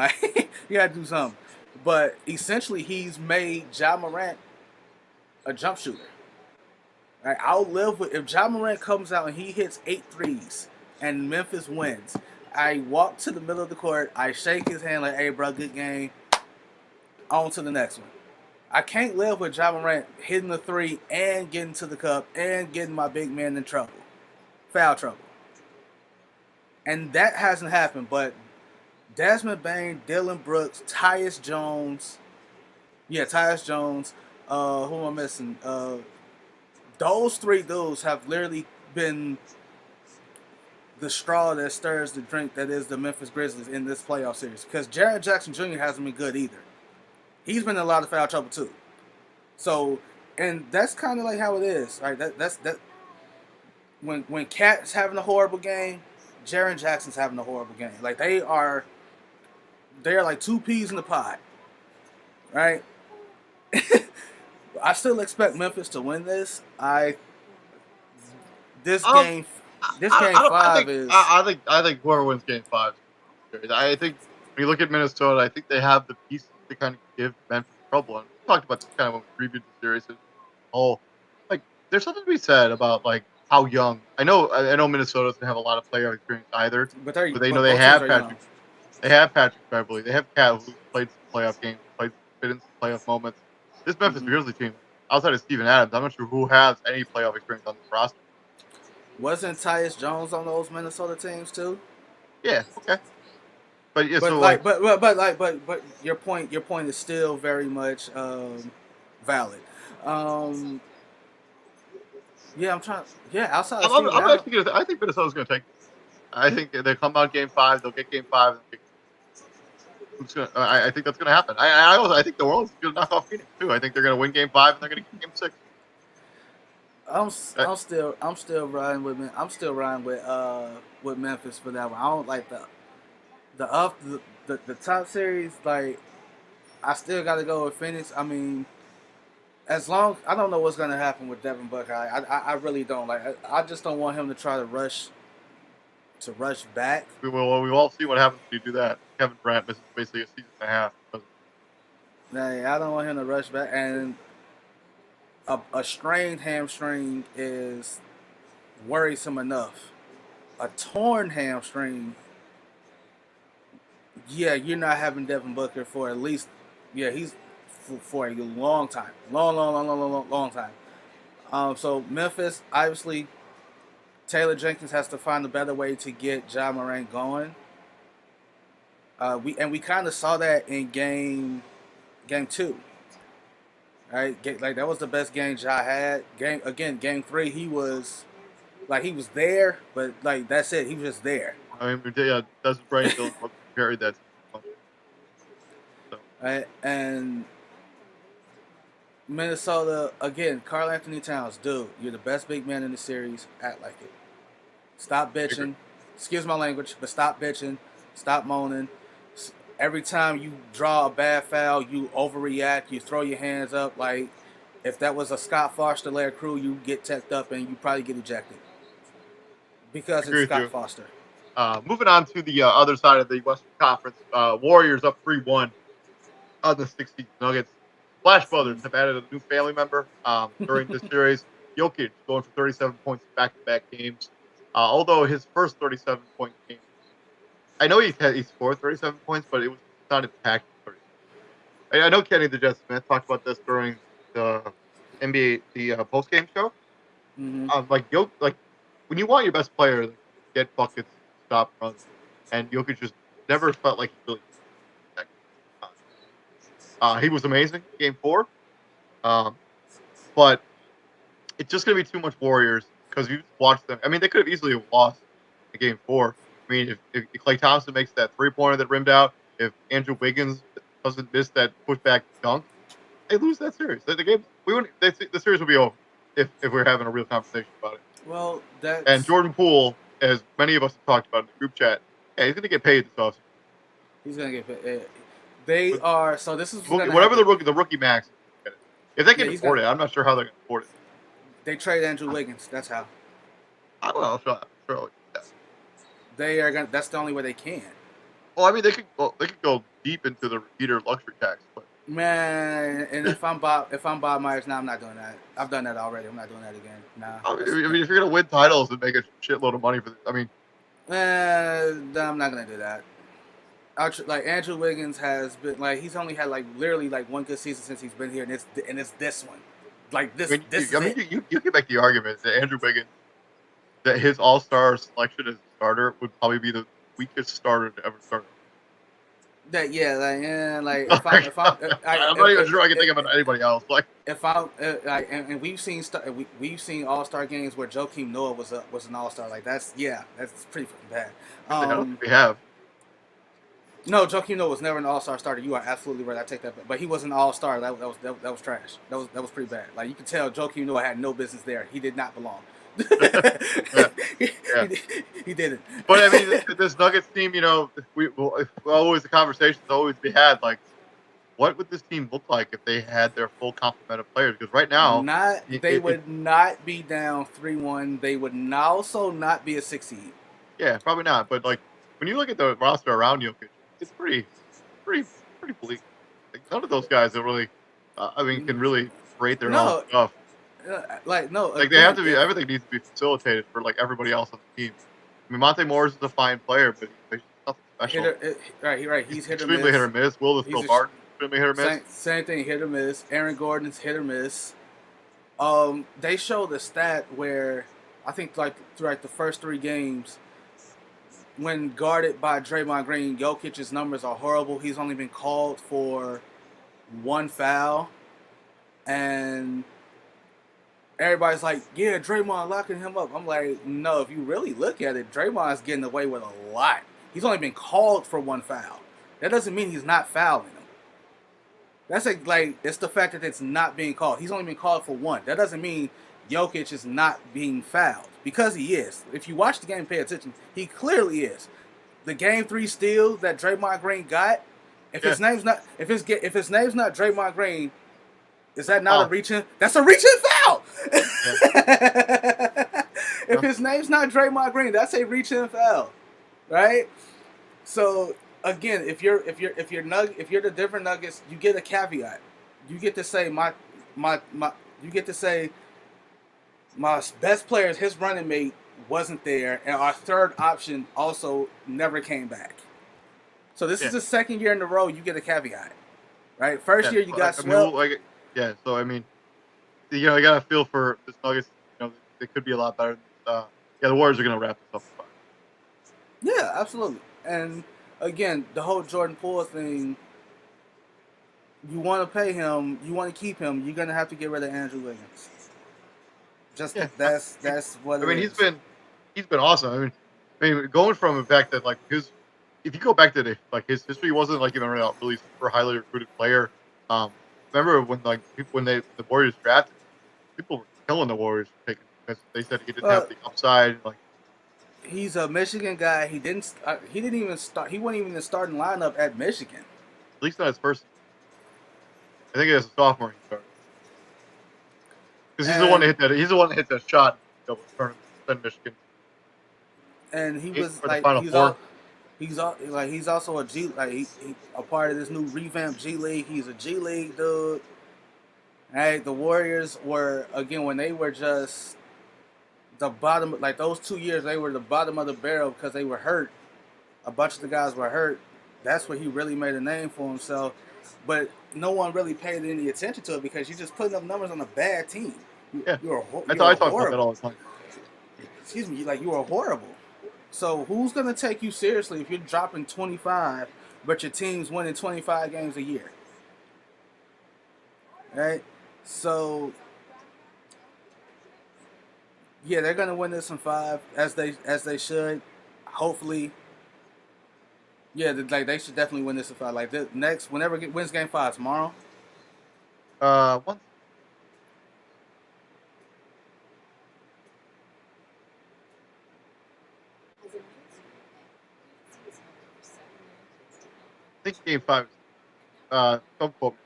You gotta do something. But essentially, he's made Ja Morant a jump shooter. Right? I'll live with if Ja Morant comes out and he hits 8 threes and Memphis wins. I walk to the middle of the court. I shake his hand hey, bro, good game. On to the next one. I can't live with Ja Morant hitting the 3 and getting to the cup and getting my big man in trouble. Foul trouble. And that hasn't happened, but Desmond Bane, Dylan Brooks, Tyus Jones. Who am I missing? Those 3 dudes have literally been the straw that stirs the drink that is the Memphis Grizzlies in this playoff series. Because Jaren Jackson Jr. hasn't been good either. He's been in a lot of foul trouble too. So, and that's kind of like how it is, right? That's when Cat's having a horrible game, Jaren Jackson's having a horrible game. Like they're like two peas in the pod, right? I still expect Memphis to win this. This Um, game this I game don't. five is I think whoever wins Game 5. I think when you look at Minnesota, I think they have the pieces to kind of give Memphis trouble. And we talked about this kind of when we previewed the series. Oh, like there's something to be said about like how young. I know Minnesota doesn't have a lot of player experience either, but they know but they both teams have are young. Patrick. They have Patrick Beverly. They have Cat who's played some playoff games, played fit in some playoff moments. This Memphis Mm-hmm. Grizzlies team, outside of Steven Adams, I'm not sure who has any playoff experience on this roster. Wasn't Tyus Jones on those Minnesota teams too? Yeah, okay, but yeah, But so like, like but your point is still very much valid. Um, yeah, I'm trying. Yeah, outside of Steven I'm Adams, actually gonna. I think Minnesota's gonna take. I think they come out Game 5. They'll get Game 5. I think that's gonna happen. I think the World's gonna knock off Phoenix too. I think they're gonna win Game 5 and they're gonna get Game 6. I'm still riding with with Memphis for that one. I don't like the top series. Like I still got to go with Phoenix. I mean, as long I don't know what's gonna happen with Devin Booker. I really don't like. I just don't want him to try to rush back. We all see what happens when you do that. Kevin Durant misses basically a season and a half. I don't want him to rush back. And a strained hamstring is worrisome enough. A torn hamstring, yeah, you're not having Devin Booker for at least, yeah, he's for a long time, long time. So Memphis, obviously, Taylor Jenkins has to find a better way to get Ja Morant going. We kind of saw that in game 2. Right, like that was the best game Ja had. Game 3, he was there, but like that's it. He was just there. I mean, yeah, doesn't Brian Dillon carry that? So. Right, and Minnesota again. Karl Anthony Towns, dude, you're the best big man in the series. Act like it. Stop bitching. Excuse my language, but stop bitching. Stop moaning. Every time you draw a bad foul, you overreact. You throw your hands up. Like if that was a Scott Foster-led crew, you get teched up and you probably get ejected because it's Scott Foster. Moving on to the other side of the Western Conference, Warriors up 3-1 on the 16th Nuggets. Flash Brothers have added a new family member during this series. Jokic going for 37 points back-to-back games. Although his first 37-point game, I know he scored 37 points, but it was not impactful. I know Kenny the Jet Smith talked about this during the NBA post-game show. Mm-hmm. Like when you want your best player to get buckets, stop runs, and Jokic just never felt like he really. He was amazing Game 4, but it's just gonna be too much Warriors because you watch them. I mean, they could have easily lost in Game 4. I mean, if Klay Thompson makes that 3-pointer that rimmed out, if Andrew Wiggins doesn't miss that pushback dunk, they lose that series. The game the series will be over if we're having a real conversation about it. Well, and Jordan Poole, as many of us have talked about in the group chat, yeah, he's going to get paid this offseason. He's going to get paid. They are so. This is whatever the rookie max. If they can afford it, I'm not sure how they're going to afford it. They trade Andrew Wiggins. That's how. I don't know. Sure. They are going. That's the only way they can. Well, I mean, they could go deep into the repeater luxury tax, but man. And if I'm Bob Myers, I'm not doing that. I've done that already. I'm not doing that again. Nah. I mean, if you're gonna win titles and make a shitload of money for, I'm not gonna do that. Like Andrew Wiggins has been he's only had literally one good season since he's been here, and it's this one. Like this. You can make the argument that Andrew Wiggins, that his All-Star selection as a starter would probably be the weakest starter to ever start. I'm not even sure I can think of anybody else. And we've seen All-Star games where Joakim Noah was an All-Star. That's pretty fucking bad. We have. No, Joakim Noah was never an All-Star starter. You are absolutely right. I take that back. But he was an All-Star. That was trash. That was pretty bad. Like you could tell, Joakim Noah had no business there. He did not belong. Yeah, he, yeah. he didn't. But I mean, this Nuggets team, always the conversations always be had. Like, what would this team look like if they had their full complement of players? Because right now, Not they it would not be down 3-1. They would also not be a 6 seed. yeah, probably not. But like when you look at the roster around Jokic, it's pretty, pretty bleak. Like none of those guys are really, can really create their own No, stuff. like no. Like they have Again, to be, if everything needs to be facilitated for like everybody else on the team. I mean, Monte Morris is a fine player, but he's nothing special. right, He's he's hit or extremely hit miss. or miss. Will the He's throw a Barton extremely hit or miss? same thing, hit or miss. Aaron Gordon's hit or miss. They showed a stat where I think like throughout the first 3 games, when guarded by Draymond Green, Jokic's numbers are horrible. He's only been called for 1 foul, and everybody's like, "Yeah, Draymond locking him up." I'm like, no. If you really look at it, Draymond's getting away with a lot. He's only been called for 1 foul. That doesn't mean he's not fouling him. That's like it's the fact that it's not being called. He's only been called for 1. That doesn't mean Jokic is not being fouled, because he is. If you watch the game, pay attention. He clearly is. The game 3 steal that Draymond Green got. If Yeah. his name's not Draymond Green, is that not Oh. a reaching? That's a reaching foul. Yeah. If his name's not Draymond Green, that's a reaching foul, right? So again, if you're the Denver Nuggets, you get a caveat. You get to say my best players, his running mate wasn't there, and our third option also never came back. So this is the second year in a row you get a caveat, right? First year you got swept. So I mean, I got to feel for this Nuggets. They could be a lot better. The Warriors are going to wrap this up. Yeah, absolutely. And again, the whole Jordan Poole thing. You want to pay him, you want to keep him, you're gonna have to get rid of Andrew Wiggins. That's what. I mean, he's been awesome. I mean, going from the fact that if you go back to his history, he wasn't like even really super highly recruited player. Remember when the Warriors drafted, people were killing the Warriors for taking because they said he didn't have the upside. Like he's a Michigan guy. He didn't even start. He wasn't even in the starting lineup at Michigan. At least not his first. I think as a sophomore he started because he's the one that hit that. He's the one that hit that shot in the tournament in Michigan. And he was like he's also a G a part of this new revamped G League. He's a G League dude. Hey, the Warriors were again when they were just the bottom. Like those 2 years, they were the bottom of the barrel because they were hurt. A bunch of the guys were hurt. That's where he really made a name for himself. But no one really paid any attention to it because you're just putting up numbers on a bad team. I talk about that all the time. Excuse me, you were horrible. So who's gonna take you seriously if you're dropping 25, but your team's winning 25 games a year? Right? So yeah, they're gonna win this in 5 as they should. Hopefully. Yeah, they should definitely win this in 5. Like whenever it wins game 5 tomorrow. Once. I think game 5. Don't quote me.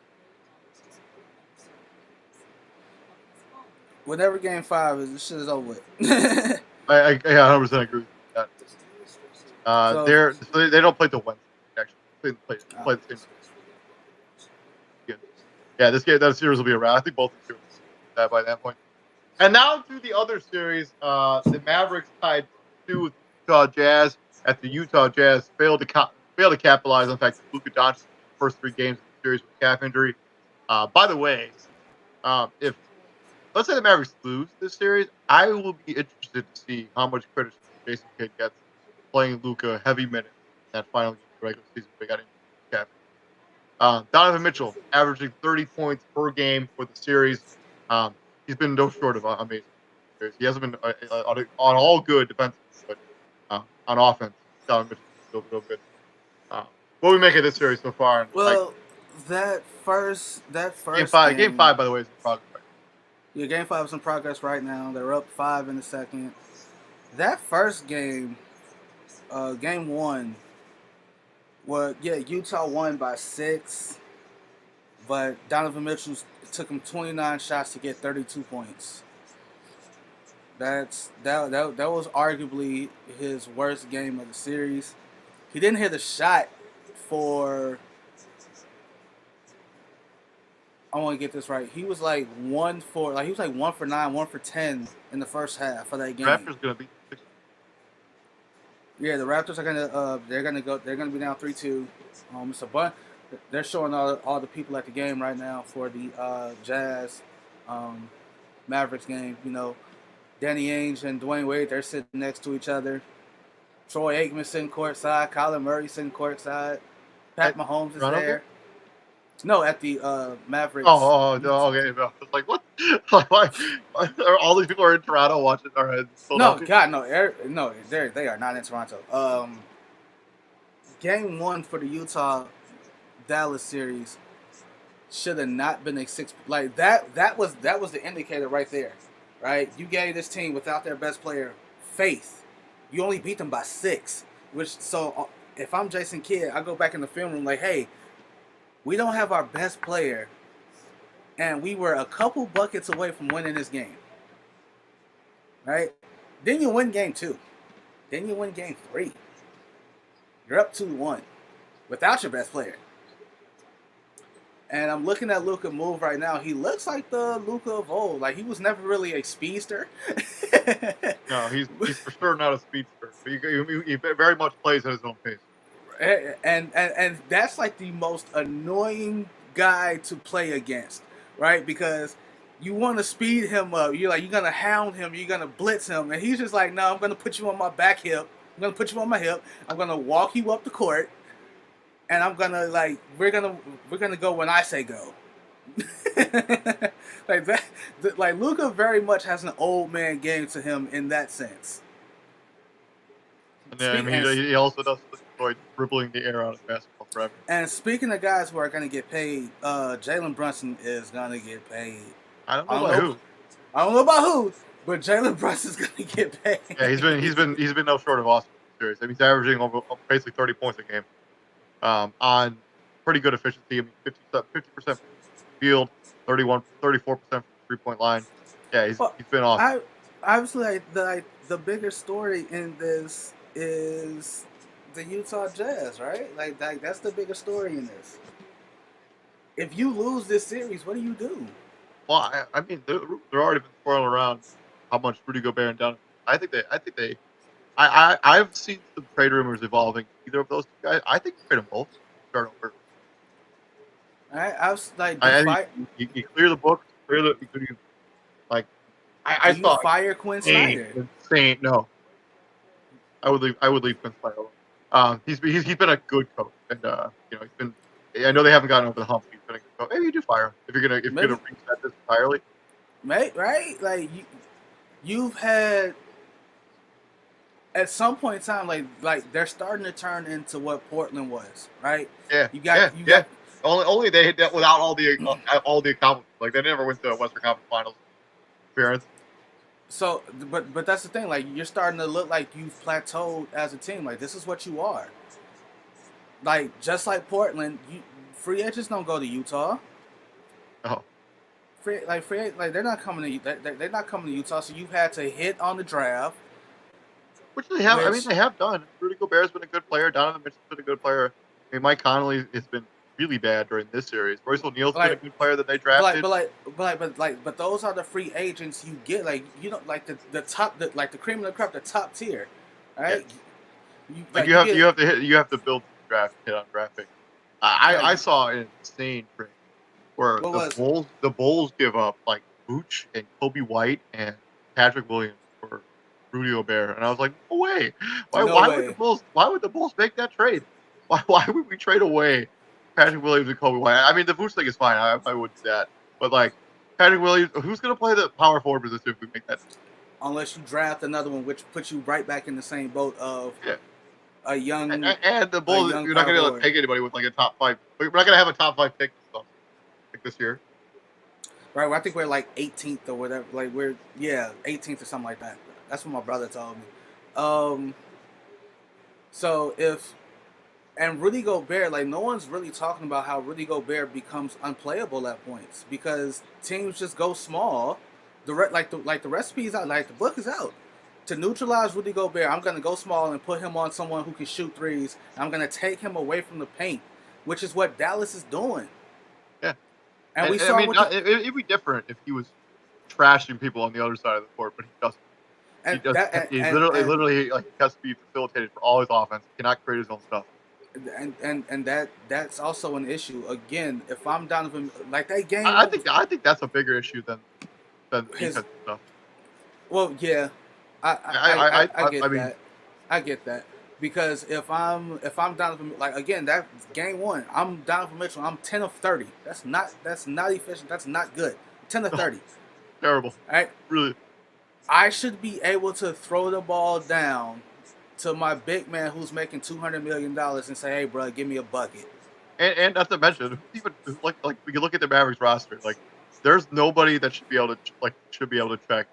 Whenever game 5 is, this shit is over with. I 100% agree with that. They don't play till Wednesday. Actually, they play the same. Good. Yeah, that series will be around. I think both of them that by that point. And now to the other series. The Mavericks tied 2 with Utah Jazz after Utah Jazz failed to capitalize on the fact that Luka Doncic first 3 games of the series with a calf injury. By the way, if let's say the Mavericks lose this series, I will be interested to see how much credit Jason Kidd gets playing Luka heavy minutes in that final game of the regular season. They got in. Donovan Mitchell averaging 30 points per game for the series. He's been no short of amazing. He hasn't been on all good defensively, but on offense, Donovan Mitchell is still real good. what we make of this series so far. And, Well, that first game game, five, by the way, is in progress. yeah, game 5 is in progress right now. They're up 5 in the second. That first game, game 1, Utah won by 6, but Donovan Mitchell took him 29 shots to get 32 points. That was arguably his worst game of the series. He didn't hit a shot for. I want to get this right. He was like 1 for 9, 1 for 10 in the first half of that game. Raptors gonna beat the Sixers. Yeah, the Raptors are gonna be down 3-2. It's a bunch. They're showing all the people at the game right now for the Jazz Mavericks game. You know, Danny Ainge and Dwayne Wade, they're sitting next to each other. Troy Aikman sitting courtside. Kyler Murray sitting courtside. Pat Mahomes is there. No, at the Mavericks. Oh, no, okay. No. It's like, what? Why are all these people are in Toronto watching? No, God, no. They are not in Toronto. Game 1 for the Utah Dallas series should have not been a 6. Like that was the indicator right there, right? You gave this team without their best player faith. You only beat them by 6. So if I'm Jason Kidd, I go back in the film room like, hey, we don't have our best player, and we were a couple buckets away from winning this game, right? Then you win game 2. Then you win game 3. You're up 2-1 without your best player. And I'm looking at Luka move right now. He looks like the Luka of old. Like, he was never really a speedster. No, he's for sure not a speedster. He very much plays at his own pace. And that's like the most annoying guy to play against, right? Because you want to speed him up. You're gonna hound him. You're gonna blitz him, and he's just like, no, I'm gonna put you on my back hip. I'm gonna put you on my hip. I'm gonna walk you up the court, and I'm gonna we're gonna go when I say go. Like that. Like Luka very much has an old man game to him in that sense. Yeah, I mean, he also does enjoy dribbling the air out of basketball forever. And speaking of guys who are going to get paid, Jalen Brunson is going to get paid. I don't know about who. I don't know about who, but Jalen Brunson's going to get paid. Yeah, he's been no short of awesome in the series. I mean, he's averaging over basically 30 points a game, on pretty good efficiency. I mean, 50% field, 34% from 3-point line. Yeah, he's been awesome. Obviously, the bigger story in this is the Utah Jazz, right? Like that's the bigger story in this. If you lose this series, what do you do? Well, I mean, they're already been swirling around how much Rudy Gobert and Donovan. I've seen some trade rumors evolving. Either of those two guys, I think you trade them both. Start over. I was like, you clear the book. I thought fire Quinn Snyder. Insane. No, I would leave Quinn Snyder alone. He's been a good coach, and he's been. I know they haven't gotten over the hump. He's been a good coach. Maybe you do fire him if you're gonna reset this entirely. Mate, right? Like you've had at some point in time, like they're starting to turn into what Portland was, right? Yeah. You got. Only they hit that without all the accomplishments. Like they never went to a Western Conference Finals appearance. So, but that's the thing. Like you're starting to look like you've plateaued as a team. Like this is what you are. Like just like Portland, free agents don't go to Utah. Oh. They're not coming to they're not coming to Utah. So you've had to hit on the draft. Which they have. I mean, they have done. Rudy Gobert's been a good player. Donovan Mitchell's been a good player. I mean, Mike Conley has been really bad during this series. Royce O'Neal's been a good player that they drafted. But those are the free agents you get. Like you don't like the top, the cream of the crop, the top tier, right? Yeah. You have to build draft hit on draft pick. I saw an insane trade where the Bulls give up like Vooch and Kobe White and Patrick Williams for Rudy Gobert, and I was like, no way. Why would the Bulls make that trade? Why would we trade away Patrick Williams and Kobe White? I mean, the Vooch thing is fine. I wouldn't do that. But, like, Patrick Williams, who's going to play the power forward position if we make that? Unless you draft another one, which puts you right back in the same boat of a young And the a Bulls, young you're not power gonna be able to forward. take anybody with like a top 5. We're not gonna have a top 5 pick this year. Right, well, I think we're like 18th or whatever. Like we're 18th or something like that. That's what my brother told me. Um, so if and Rudy Gobert, like no one's really talking about how Rudy Gobert becomes unplayable at points because teams just go small. The recipe's out, like the book is out. To neutralize Rudy Gobert, I'm gonna go small and put him on someone who can shoot threes. I'm gonna take him away from the paint, which is what Dallas is doing. Yeah, And we I saw mean, what the it'd be different if he was trashing people on the other side of the court, but he doesn't. He and does. that He's literally like he has to be facilitated for all his offense. He cannot create his own stuff. and that's also an issue. Again, if I'm Donovan, like that game, I think that's a bigger issue than the his defensive stuff. well, yeah, I I get mean, that, I get that because if I'm Donovan, like again, that game one, I'm Donovan Mitchell, I'm 10 of 30. That's not efficient. That's not good. 10 of 30. terrible. All right, Really. I should be able to throw the ball down to my big man who's making $200 million and say, "Hey, bro, give me a bucket." And not to mention, like we can look at the Mavericks roster. Like, there's nobody that should be able to check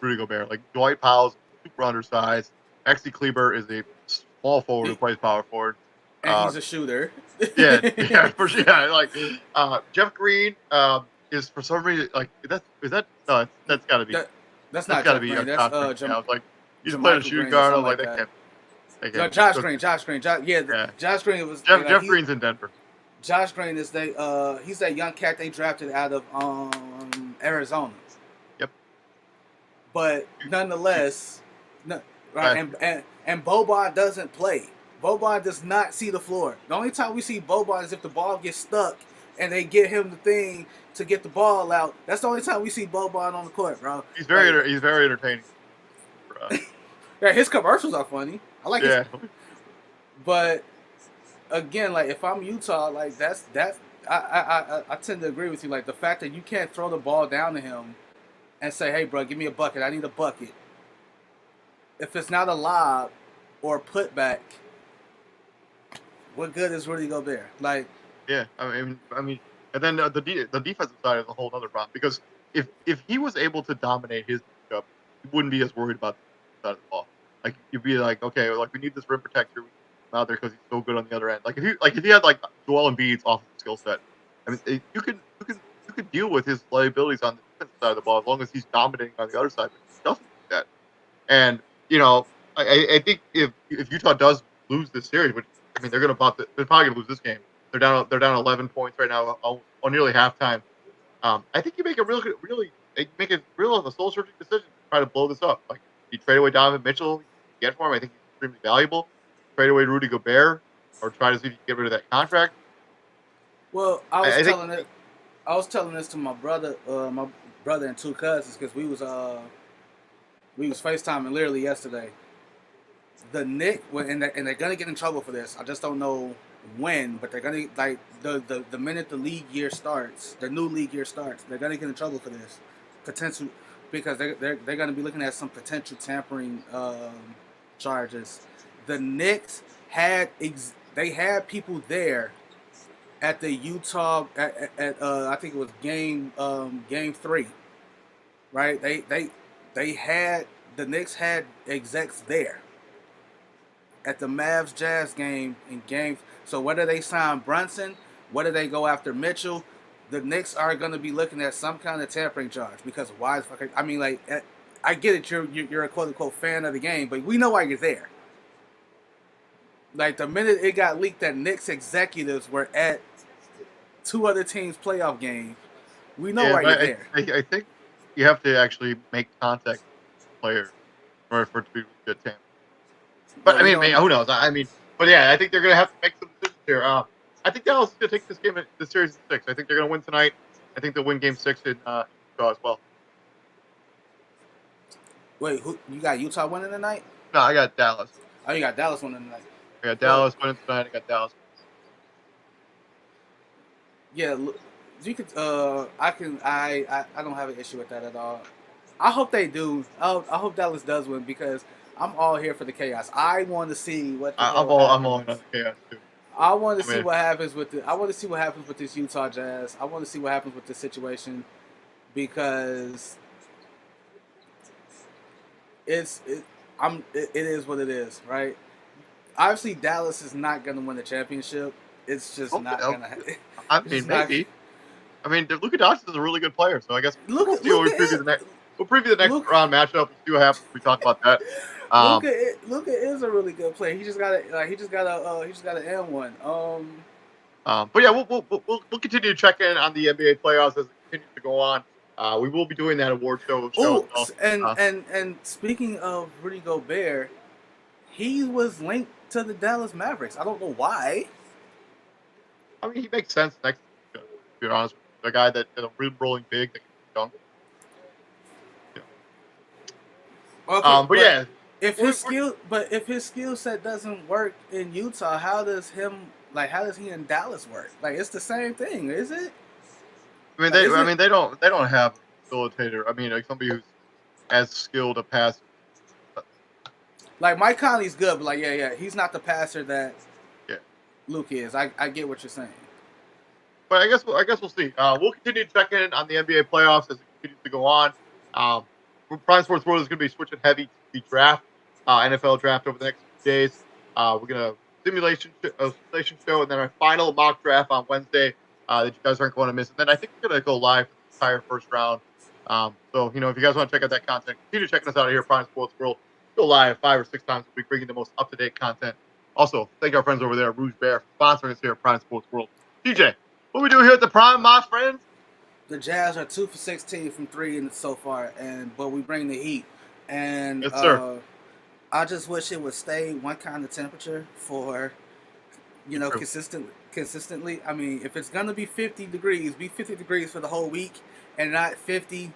Rudy Gobert. Like Dwight Powell's super undersized. Maxi Kleber is a small forward who He, plays power forward. and Uh, he's a shooter. yeah, yeah, for sure. Yeah, like Jeff Green is for some reason like that's is that no, that's got to be that, that's that's not got to Jeff be Green. That's Josh Green. Yeah, I was like he's playing a Jermichael shooting Green or guard. I something was like like that. they No, can't. Josh Green. Yeah, Josh Green was Jeff Green's in Denver. Josh Green is he's that young cat they drafted out of Arizona. Yep. But nonetheless, no, right, Last and Boban doesn't play. Boban does not see the floor. The only time we see Boban is if the ball gets stuck and they get him the thing to get the ball out. That's the only time we see Boban on the court, bro. He's Like, he's very entertaining. For us. yeah, his commercials are funny. I like his, Yeah, but again, like if I'm Utah, like that's I tend to agree with you. Like the fact that you can't throw the ball down to him and say, "Hey, bro, give me a bucket. I need a bucket." If it's not a lob or a putback, what good is Rudy Gobert? Like, yeah. And then the defensive side is a whole other problem because if he was able to dominate his matchup, he wouldn't be as worried about the side of the ball. Like you'd be like, okay, like we need this rim protector out there because he's so good on the other end. Like if he had like Joel Embiid's offensive skill set, I mean, you could deal with his liabilities on the defensive side of the ball as long as he's dominating on the other side. But he doesn't do that. And I think if Utah does lose this series, which I mean they're probably gonna lose this game. They're down 11 points right now on nearly halftime. I think you make a soul searching decision to try to blow this up. Like you trade away Donovan Mitchell, you get for him. I think he's extremely valuable. Trade away Rudy Gobert, or try to see if you can get rid of that contract. well, I think I was telling this to my brother and two cousins because we was FaceTiming literally yesterday. The Knicks, and they're gonna get in trouble for this. I just don't know when, but they're gonna like the minute the league year starts, the new league year starts, they're gonna get in trouble for this potential because they're gonna be looking at some potential tampering charges. The Knicks they had people there at the Utah at I think it was game 3, right? They had the Knicks had execs there at the Mavs Jazz game in game. So whether they sign Brunson, whether they go after Mitchell, the Knicks are going to be looking at some kind of tampering charge because why the fuck? I mean, like I get it, you're a quote unquote fan of the game, but we know why you're there. Like the minute it got leaked that Knicks executives were at two other teams' playoff games, we know why you're there. I think you have to actually make contact with the player for it to be good tampering. But I mean, who knows? But yeah, I think they're gonna have to make some decisions here. I think Dallas is gonna take this series in 6. I think they're gonna win tonight. I think they'll win Game 6 in Utah as well. Wait, you got Utah winning tonight? No, I got Dallas. Oh, you got Dallas winning tonight. I got Dallas winning tonight. I got Dallas. Yeah, you could. I don't have an issue with that at all. I hope they do. I hope Dallas does win because I'm all here for the chaos. I want to see what the hell I'm all in on happens. the chaos too. I want to I see mean, what happens with the. I want to see what happens with this Utah Jazz. I want to see what happens with this situation because it's it, it is what it is, right? Obviously, Dallas is not going to win the championship. It's just not okay, gonna. I It's just mean, not. maybe. I mean, Luka Doncic is a really good player, so I guess Look we'll at see what look we at preview it. the next. We'll preview the next Look round matchup. We'll see what happens. We talk about that. Um, Luca is a really good player. He just got a he just got an M one. but yeah, we'll continue to check in on the NBA playoffs as it continues to go on. We will be doing that award show as Oh, well. and speaking of Rudy Gobert, he was linked to the Dallas Mavericks. I don't know why. I mean, he makes sense next to Luka, to be honest with you. The guy that is a rim rolling big that can dunk. Yeah. Okay, But yeah, if his skill set doesn't work in Utah, how does he in Dallas work? Like it's the same thing, is it? Like is it they don't have a facilitator. I mean, like somebody who's as skilled a passer. like Mike Conley's good, but like yeah, he's not the passer that Yeah. Luke is. I get what you're saying. But I guess we'll see. We'll continue to check in on the NBA playoffs as it continues to go on. Um, Prime Sports World is going to be switching heavy to the draft, NFL draft over the next few days. We're gonna simulation show, and then our final mock draft on Wednesday that you guys aren't going to miss. And then I think we're gonna go live for the entire first round. So if you guys want to check out that content, continue checking us out here, Prime Sports World. Go live 5 or 6 times. We'll be bringing the most up to date content. Also, thank our friends over there at Rouge Bear for sponsoring us here at Prime Sports World. TJ, what we do here at the Prime, my friends? The Jazz are 2 for 16 from three so far, but we bring the heat. And Yes, sir. I just wish it would stay one kind of temperature for True. consistently. I mean, if it's gonna be 50 degrees, be 50 degrees for the whole week, and not 50,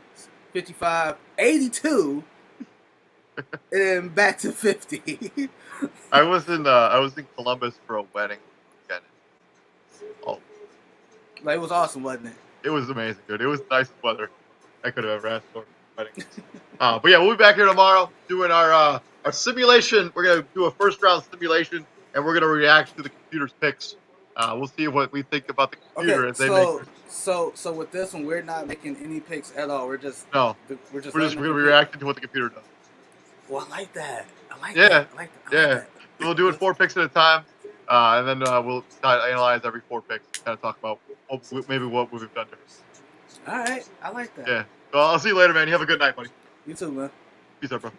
55, 82, and back to 50. I was in Columbus for a wedding. Oh, Like it was awesome, wasn't it? it was amazing, dude. It was the nicest weather I could have ever asked for wedding. But yeah, we'll be back here tomorrow doing our simulation. We're gonna do a first round simulation, and we're gonna react to the computer's picks. We'll see what we think about the Okay, computer as they make. so with this one, we're not making any picks at all. No, we're just we're letting gonna them be pick. reacting to what the computer does. Well, I like that. Yeah, I like yeah. that. We'll do it 4 picks at a time, and then we'll analyze every 4 picks. Kind of talk about maybe what we've done different. All right, I like that. Yeah. Well, I'll see you later, man. You have a good night, buddy. You too, man. Peace out, bro.